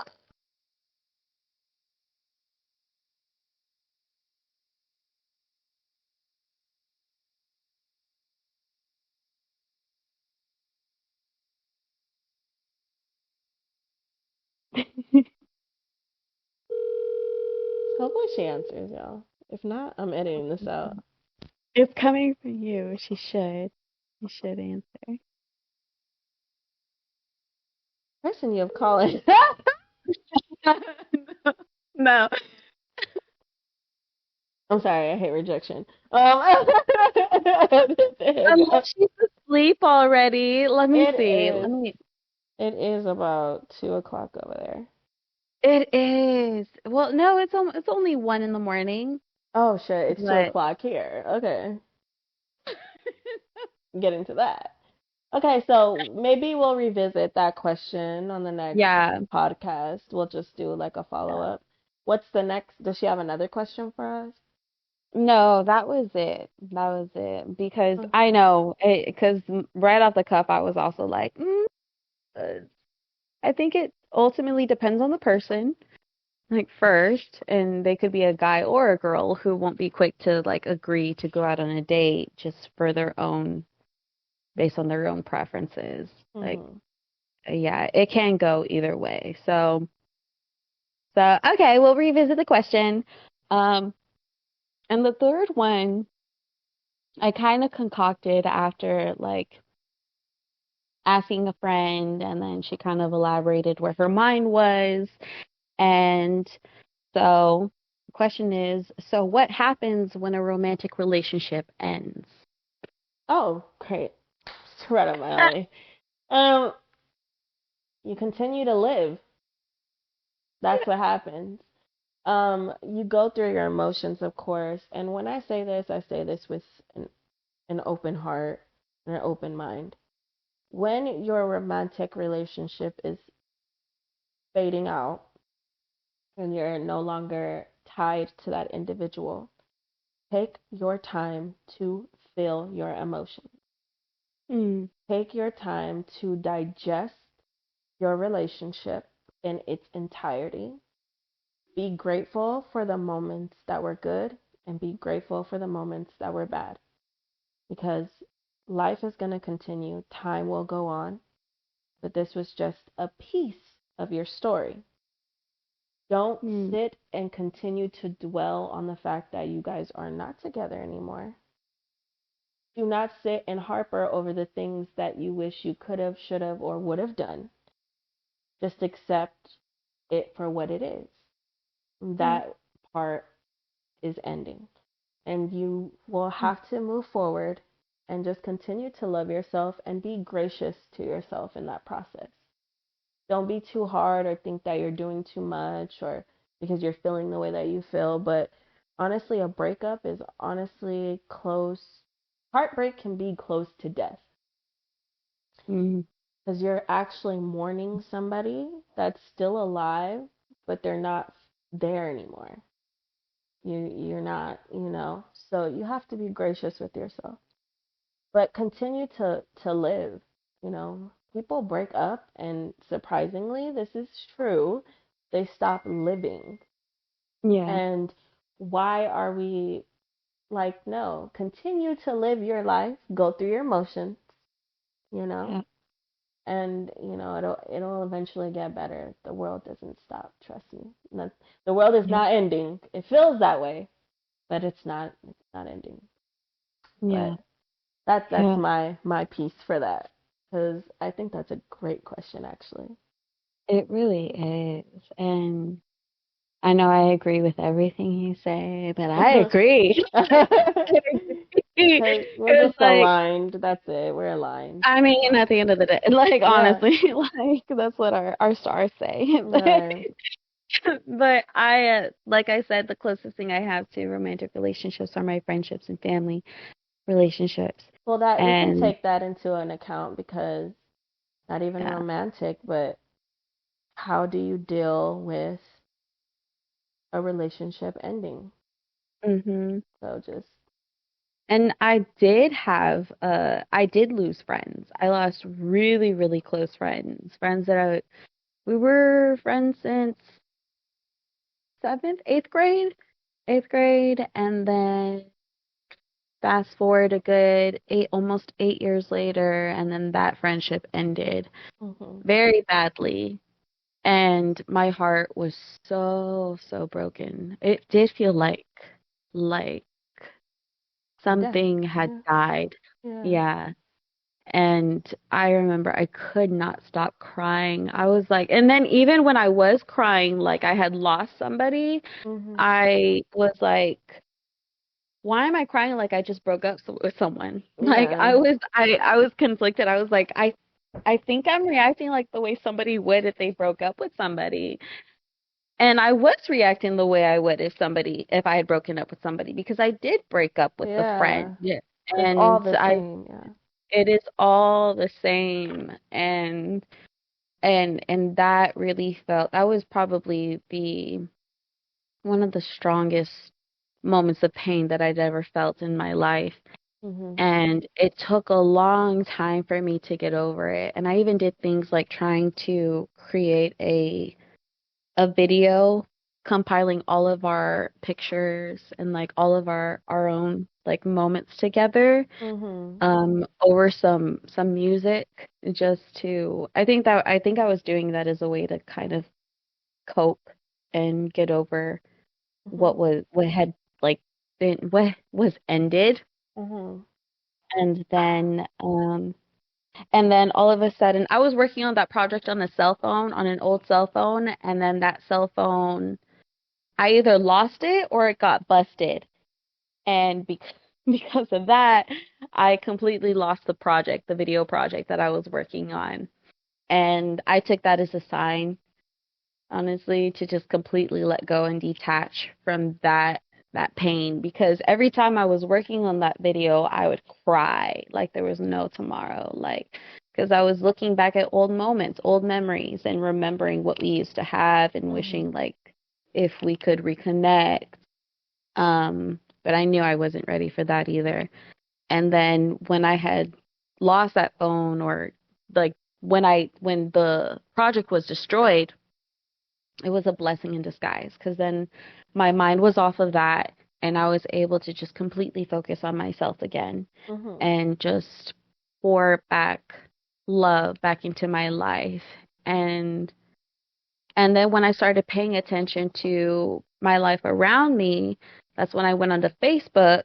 B: Hopefully she answers, y'all. If not, I'm editing this out.
A: It's coming from you. She should. You should answer.
B: Person you have calling.
A: No.
B: I'm sorry, I hate rejection.
A: Unless she's asleep already. Let me
B: It
A: see. Let
B: is.
A: me.
B: It is about 2 o'clock over there.
A: It is. Well, no, it's only 1 in the morning,
B: Oh shit, it's two
A: but
B: o'clock here. Okay, getting to that. Okay, so maybe we'll revisit that question on the next
A: yeah.
B: podcast. We'll just do like a follow up. What's the next? Does she have another question for us?
A: No, that was it. That was it. Because
B: Oh,
A: I know, because right off the cuff, I was also like, uh, I think it ultimately depends on the person, like first, and they could be a guy or a girl who won't be quick to like agree to go out on a date just for their own, based on their own preferences. Like,
B: mm-hmm.
A: yeah, it can go either way. So okay, we'll revisit the question. Um, and the third one I kind of concocted after like asking a friend, and then she kind of elaborated where her mind was. And so, the question is, so what happens when a romantic relationship ends?
B: Oh, great. It's right up my alley. Um, you continue to live. That's what happens. You go through your emotions, of course, and when I say this with an open heart and an open mind. When your romantic relationship is fading out and you're no longer tied to that individual, take your time to feel your emotions.
A: Mm,
B: Take your time to digest your relationship in its entirety. Be grateful for the moments that were good and be grateful for the moments that were bad because life is going to continue, time will go on, but this was just a piece of your story. Don't
A: mm,
B: sit and continue to dwell on the fact that you guys are not together anymore. Do not sit and harper over the things that you wish you could have, should have, or would have done. Just accept it for what it is.
A: mm,
B: That part is ending. And you will have to move forward and just continue to love yourself and be gracious to yourself in that process. Don't be too hard or think that you're doing too much or because you're feeling the way that you feel. But honestly, a breakup is honestly close. Heartbreak can be close to death
A: mm,
B: because you're actually mourning somebody that's still alive, but they're not there anymore. You're not, So you have to be gracious with yourself, but continue to live. People break up, and surprisingly, this is true. They stop living.
A: yeah.
B: And why are we like, no, continue to live your life, go through your emotions, you know,
A: Yeah.
B: and it'll eventually get better. The world doesn't stop, trust me. The world is
A: Yeah.
B: not ending. It feels that way, but it's not ending.
A: Yeah.
B: But that's
A: Yeah.
B: my piece for that, because I think that's a great question actually.
A: It really is. And I know I agree with everything you say, but I agree.
B: Because we're
A: Because,
B: just
A: like,
B: aligned. That's it. We're aligned.
A: I mean, at the end of the day, like,
B: Yeah.
A: honestly, like, that's what our stars say.
B: Right.
A: But like I said, the closest thing I have to romantic relationships are my friendships and family relationships.
B: Well, that we can
A: And
B: take that into an account because not even
A: yeah.
B: romantic, but how do you deal with a relationship ending?
A: Hmm.
B: So just,
A: And I did lose friends. I lost really, really close friends. Friends that we were friends since seventh, eighth grade, and then fast forward a good almost 8 years later, and then that friendship ended
B: hmm
A: very badly. And my heart was so, so broken. It did feel like
B: death.
A: something had
B: Yeah.
A: died.
B: Yeah.
A: Yeah. And I remember I could not stop crying. I was like, and then even when I was crying, like I had lost somebody,
B: hmm
A: I was like, why am I crying like I just broke up with someone? Like
B: Yeah.
A: I was conflicted. I was like, I think I'm reacting like the way somebody would if they broke up with somebody. And I was reacting the way I would if I had broken up with somebody because I did break up with a friend.
B: Yeah.
A: Yeah.
B: It's all
A: And
B: the same. Yeah.
A: it is all the same. And that really felt, that was probably the one of the strongest moments of pain that I'd ever felt in my life.
B: hmm
A: And it took a long time for me to get over it. And I even did things like trying to create a video compiling all of our pictures and like all of our own like moments together,
B: hmm
A: over some music, just to I think I was doing that as a way to kind of cope and get over
B: hmm
A: what had like been what was ended.
B: hmm
A: And then um and then all of a sudden I was working on that project on a cell phone, on an old cell phone, and then that cell phone, I either lost it or it got busted. And because of that, I completely lost the project, the video project that I was working on. And I took that as a sign, honestly, to just completely let go and detach from that pain, because every time I was working on that video, I would cry like there was no tomorrow, like because I was looking back at old moments, old memories, and remembering what we used to have and
B: hmm
A: wishing like if we could reconnect. But I knew I wasn't ready for that either. And then when I had lost that phone, or like when the project was destroyed, it was a blessing in disguise, because then my mind was off of that and I was able to just completely focus on myself again
B: hmm
A: and just pour back love back into my life. And and then when I started paying attention to my life around me, that's when I went onto Facebook,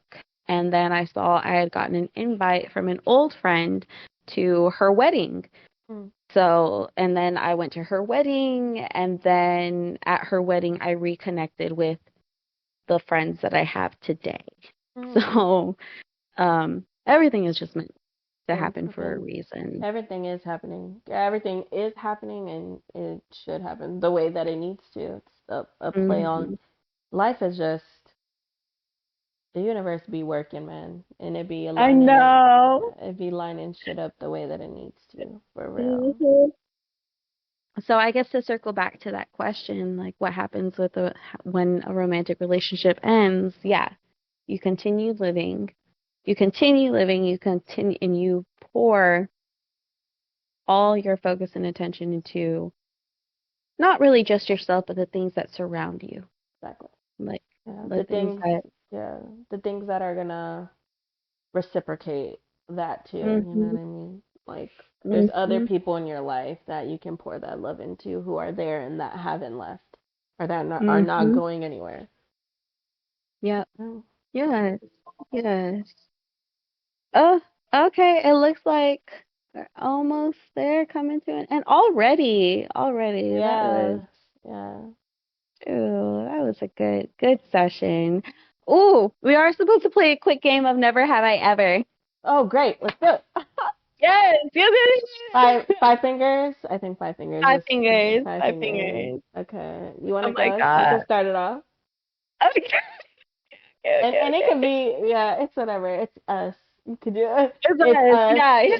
A: and then I saw I had gotten an invite from an old friend to her wedding. So, and then I went to her wedding, and then at her wedding, I reconnected with the friends that I have today.
B: hmm
A: So, everything is just meant to happen for a
B: Everything,
A: reason.
B: everything is happening. Everything is happening, and it should happen the way that it needs to. It's a play on
A: Hmm.
B: life. Is just the universe be working, man, and it be
A: I
B: aligning it.
A: know.
B: Yeah, it be lining shit up the way that it needs to, for real.
A: Mhm. So I guess to circle back to that question, like what happens with when a romantic relationship ends? Yeah, you continue living, you continue, and you pour all your focus and attention into not really just yourself, but the things that surround you.
B: Exactly.
A: Like
B: Yeah,
A: The things that.
B: yeah, the things that are gonna reciprocate that too, you know
A: Mhm.
B: what I mean? Like there's other
A: Mhm.
B: people in your life that you can pour that love into who are there and that haven't left or that are not
A: Mhm.
B: going anywhere.
A: Yep.
B: Oh,
A: Yes. Yes. Oh, okay. It looks like we're almost there, coming to an end already. Already.
B: yeah, yeah.
A: That was a good session. Ooh, we are supposed to play a quick game of Never Have I Ever.
B: Oh, great. Let's do it.
A: Yes, yes, yes, yes.
B: Five fingers. I think five fingers
A: Five
B: is
A: fingers.
B: five
A: Five
B: fingers.
A: fingers.
B: Okay. You want
A: Oh
B: to
A: my
B: go? You can
A: God.
B: start it off.
A: Okay, okay, okay,
B: And it could
A: okay.
B: be, yeah, it's whatever. It's us. You could do it.
A: It's
B: It's
A: us.
B: us.
A: Yeah.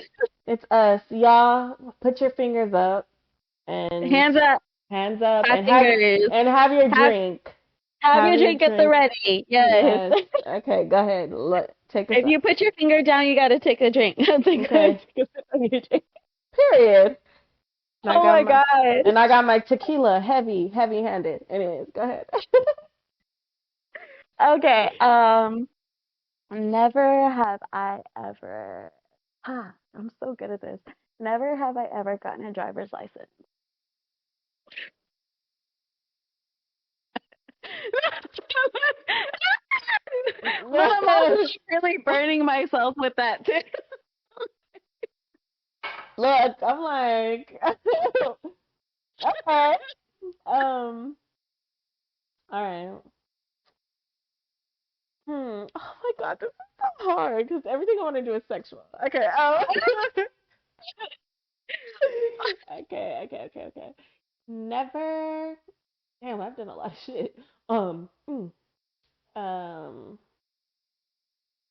B: It's us. Y'all put your fingers up and
A: Hands up.
B: hands up
A: Five fingers.
B: and have your
A: Have
B: drink.
A: have
B: Have
A: your
B: your
A: drink at the
B: drink.
A: ready. Yes.
B: Yes. Okay, go ahead. Take us
A: If
B: up.
A: you put your finger down, you gotta take a drink.
B: Okay.
A: Take a sip of your drink.
B: Period. And I
A: Oh
B: got
A: my
B: my
A: gosh.
B: and I got my tequila heavy handed. Anyways, go ahead.
A: Okay. Never have I ever. I'm so good at this. Never have I ever gotten a driver's license. But I'm also
B: Listen,
A: really burning myself with that too.
B: look, I'm like, okay. Um, all right. Oh my God, this is so hard because everything I want to do is sexual. Okay. Okay. Never. Damn, I've done a lot of shit. Um. mm, um.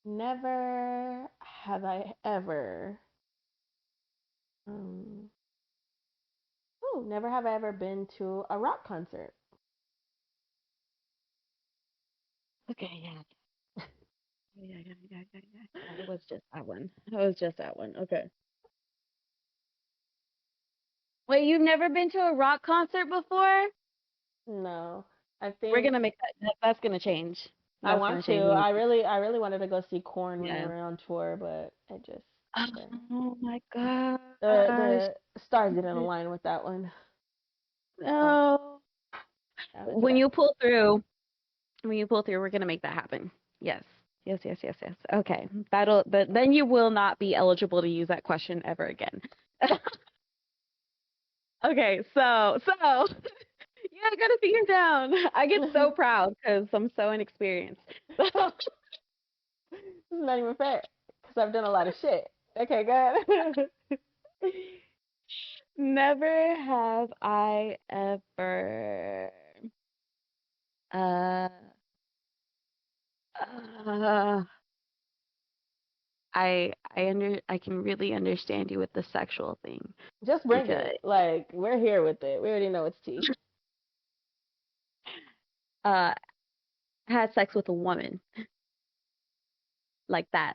B: Never have I ever. Um. Oh, never have I ever been to a rock concert.
A: Okay, yeah. Yeah. It was just that one. It was just that one. Okay. Wait, you've never been to a rock concert before?
B: No, I
A: We're
B: think
A: gonna make that's gonna change.
B: I
A: That's
B: want
A: gonna
B: to.
A: change.
B: I really wanted to go see Korn when they
A: Yeah.
B: were on tour, but it just the
A: Oh my gosh.
B: the stars didn't align with that one. So
A: No.
B: yeah, it's
A: When
B: okay.
A: you pull through, when you pull through, we're gonna make that happen. Yes. Yes. Okay. But then you will not be eligible to use that question ever again. Okay, so yeah, I got a finger down. I get so proud because I'm so inexperienced. So
B: This is not even fair because I've done a lot of shit. Okay, good.
A: never have I ever uh uh I can really understand you with the sexual thing
B: Just bring
A: because
B: it. Like we're here with it. We already know it's tea.
A: uh had sex with a woman like that.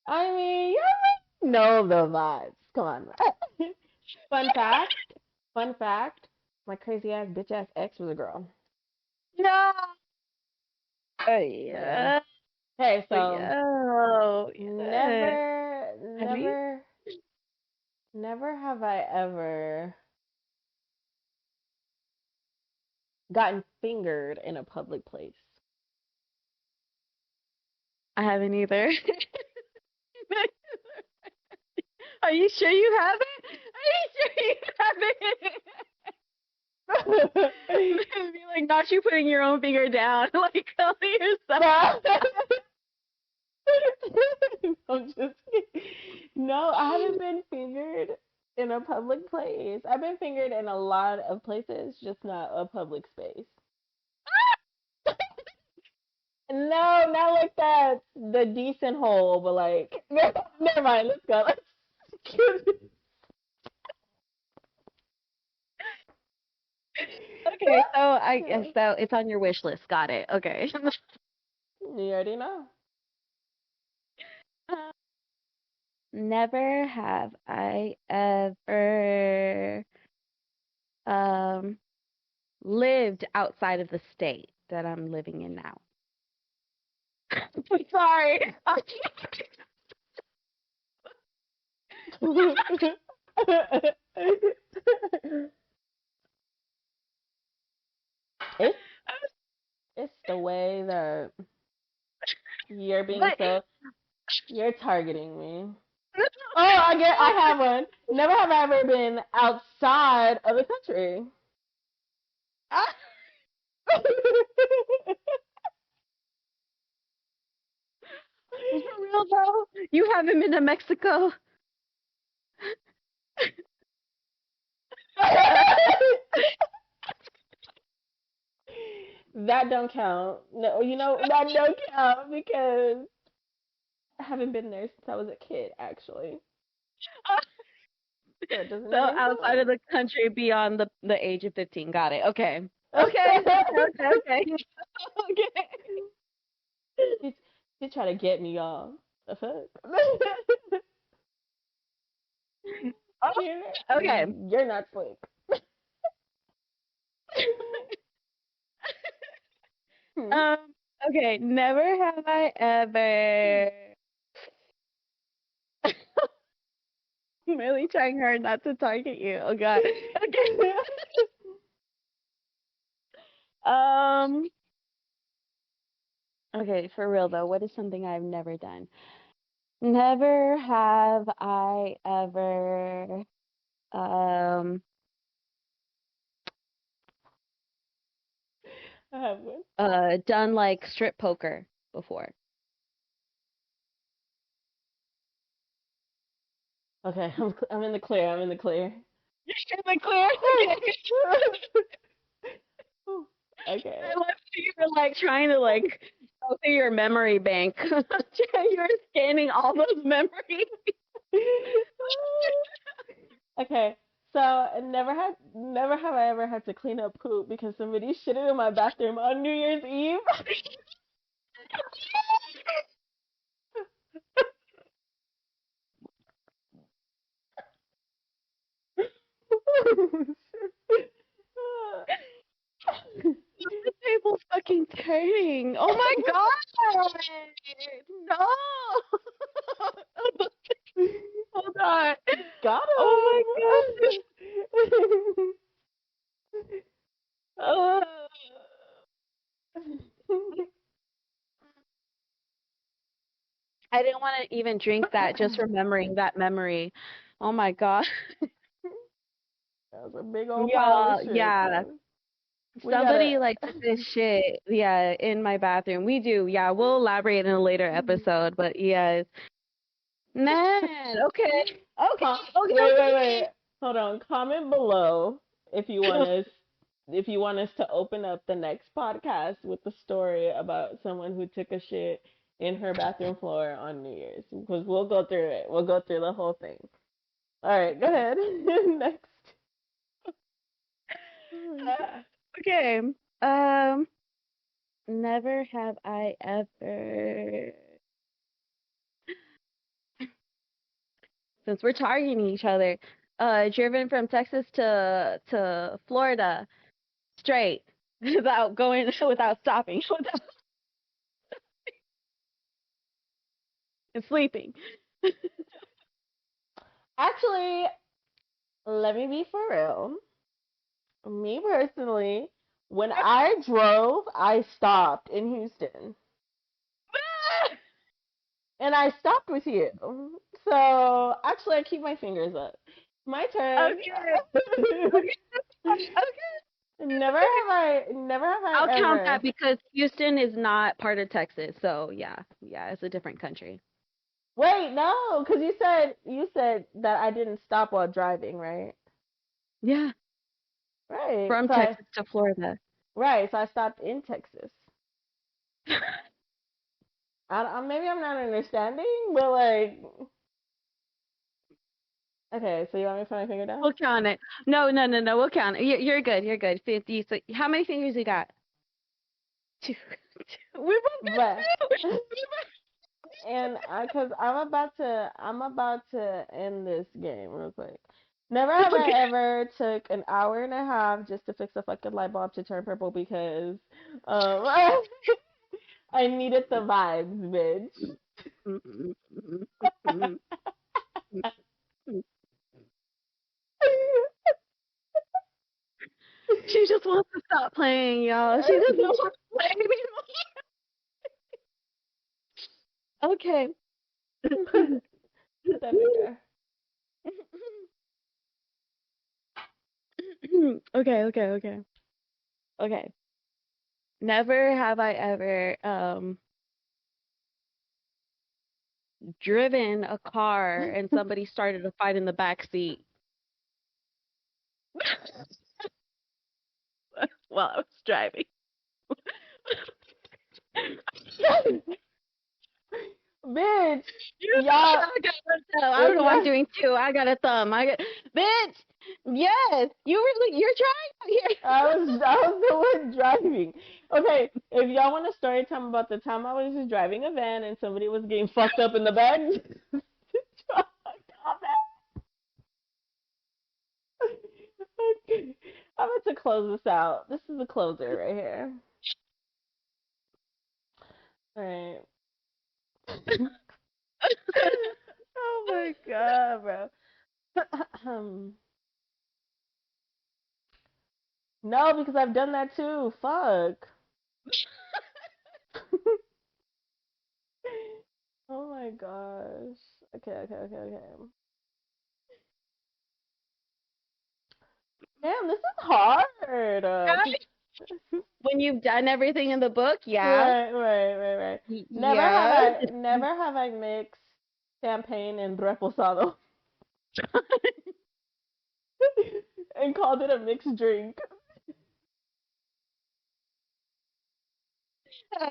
B: I mean, you know the vibes. Come on. Fun fact. Fun fact. My crazy ass bitch ass ex was a girl.
A: No.
B: Yeah.
A: Yeah.
B: Hey, so
A: Yeah. Yeah.
B: never,
A: Have you?
B: never have I ever gotten fingered in a public place.
A: I haven't either. Are you sure you haven't? Are you sure you haven't? Be like, not you putting your own finger down, like telling yourself.
B: No. I'm just kidding. No, I haven't been fingered in a public place. I've been fingered in a lot of places, just not a public space. No, not like that. The decent hole, but like, never mind. Let's go.
A: Okay, so I guess
B: Yeah.
A: that it's on your wish list. Got it. Okay.
B: You already know.
A: Never have I ever um lived outside of the state that I'm living in now. Sorry.
B: it's it's the way that you're being
A: But
B: so you're targeting me. Oh, I have one. Never have I ever been outside of the country.
A: for real though, you haven't been to Mexico.
B: That don't count. No, that don't count because I haven't been there since I was a kid, actually. So it doesn't
A: So
B: even
A: outside of
B: count.
A: the country beyond the age of 15. Got it. Okay. Okay. Okay. Okay.
B: he, he tried to get me, y'all. The fuck?
A: Oh, okay.
B: You're not slick. Hmm.
A: Um, okay. Never have I ever. I'm really trying hard not to target you. Oh God. Okay. Um. Okay. For real though, what is something I've never done? Never have I ever um
B: I have one.
A: done like strip poker before.
B: Okay, I'm in the clear. I'm in the clear.
A: You're in the clear.
B: Okay.
A: I love that you were like trying to like go through your memory bank. You were scanning all those memories.
B: Okay. So never have I ever had to clean up poop because somebody shitted in my bathroom on New Year's Eve.
A: The table's fucking turning. Oh my god! No! Hold on.
B: Got
A: Oh my god.
B: him.
A: Oh. I didn't want to even drink that just remembering that memory. Oh my god.
B: That was a big old pile of
A: Yeah,
B: shit.
A: yeah.
B: We
A: Somebody
B: gotta.
A: like took this shit, yeah, in my bathroom. We do, yeah. We'll elaborate in a later episode, but yes. Man, okay. Okay, okay,
B: Wait. Hold on. Comment below if you want
A: okay.
B: us to open up the next podcast with the story about someone who took a shit in her bathroom floor on New Year's because we'll go through it. We'll go through the whole thing. All right, go ahead. Next. Oh,
A: Uh, okay. Um, never have I ever, since we're targeting each other, driven from Texas to Florida straight without going without stopping without and sleeping.
B: actually, let me be for real. Me personally, when I drove, I stopped in Houston. And I stopped with you. So actually, I keep my fingers up. My turn.
A: Okay. Okay. Okay.
B: Never have I
A: I'll count that
B: ever.
A: because Houston is not part of Texas. So yeah, yeah, it's a different country.
B: Wait, no, because you said that I didn't stop while driving, right?
A: Yeah,
B: Right.
A: from Texas to Florida.
B: So I stopped in Texas. Maybe I'm not understanding, but like, okay. So you want me to put my finger down?
A: We'll count it. No, no, no, no. We'll count it. You're good. You're good. 50. So how many fingers you got? Two. We both
B: But
A: got two.
B: and because I'm about to end this game real quick. Never have I
A: Okay.
B: ever took an hour and a half just to fix a fucking light bulb to turn purple because um I needed the vibes, bitch.
A: She just wants to stop playing, y'all. She doesn't want to play anymore. Okay.
B: Put that in there.
A: Okay. Never have I ever driven a car and somebody started a fight in the back seat while I was driving.
B: Bitch,
A: You
B: y'all,
A: I got a thumb. I don't
B: if
A: know why I'm
B: y'all,
A: doing two. I got a thumb. Bitch. Yes, you're trying here.
B: I was the one driving. Okay, if y'all want a story time about the time I was just driving a van and somebody was getting fucked up in the back, okay. I'm about to close this out. This is the closer right here. All right. Oh my god, bro. No, because I've done that too. Fuck. Oh my gosh. Okay. Damn, this is hard.
A: When you've done everything in the book, yeah.
B: Right.
A: Yes.
B: Never have I mixed champagne and reposado and called it a mixed drink.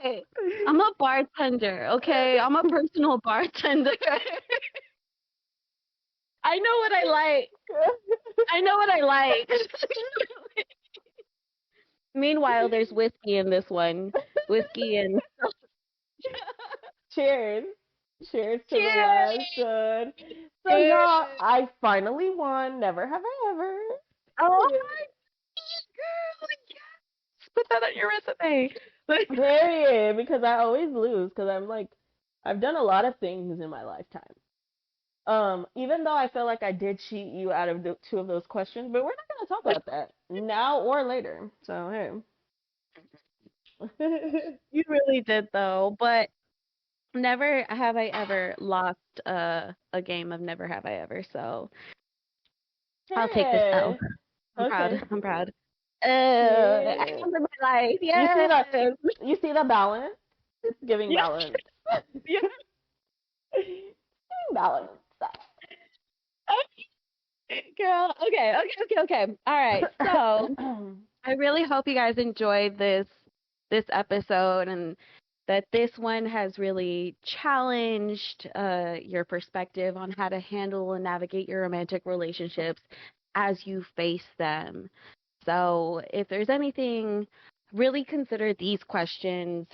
A: Hey, I'm a bartender, okay? I'm a personal bartender. I know what I like. I know what I like. Meanwhile, there's whiskey in this one. Whiskey and
B: Cheers. Cheers to the
A: cheers.
B: last one. So y'all,
A: Cheers.
B: I finally won. Never have I ever.
A: Oh my girl, yes. Put that on your resume. Like,
B: Period. Because I always lose. Because I'm like, I've done a lot of things in my lifetime. Even though I feel like I did cheat you out of the two of those questions, but we're not gonna talk about that now or later. So hey.
A: you really did though. But never have I ever lost a game of never have I ever. So I'll take this L.
B: Period.
A: I'm proud.
B: Okay.
A: I'm proud. I
B: Period.
A: remember my life.
B: You see
A: Yes.
B: the you see the balance? It's giving
A: Yes.
B: balance.
A: Yes.
B: Giving balance.
A: Girl. Okay. All right. So I really hope you guys enjoyed this episode and that this one has really challenged your perspective on how to handle and navigate your romantic relationships as you face them. So if there's anything, really consider these questions.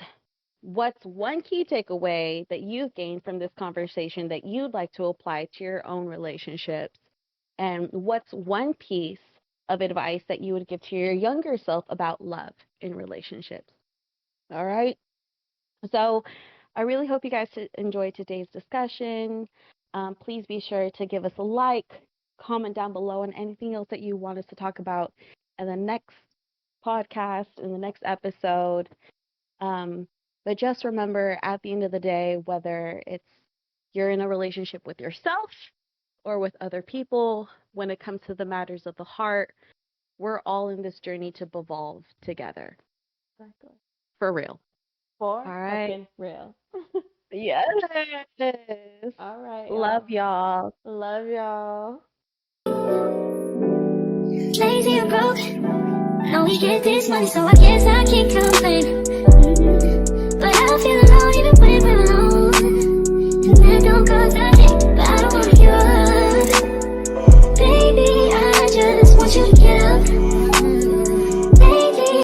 A: What's one key takeaway that you've gained from this conversation that you'd like to apply to your own relationships? And what's one piece of advice that you would give to your younger self about love in relationships? All right. So I really hope you guys enjoyed today's discussion. Please be sure to give us a like, comment down below on anything else that you want us to talk about in the next podcast, in the next episode. But just remember, at the end of the day, whether it's you're in a relationship with yourself or with other people, when it comes to the matters of the heart, we're all in this journey to evolve together.
B: Exactly.
A: For real.
B: For
A: All right.
B: fucking real.
A: Yes.
B: All right,
A: Love
B: y'all.
A: y'all.
B: Love y'all.
C: Lazy and broke. Now we get this money, so I guess I can't complain.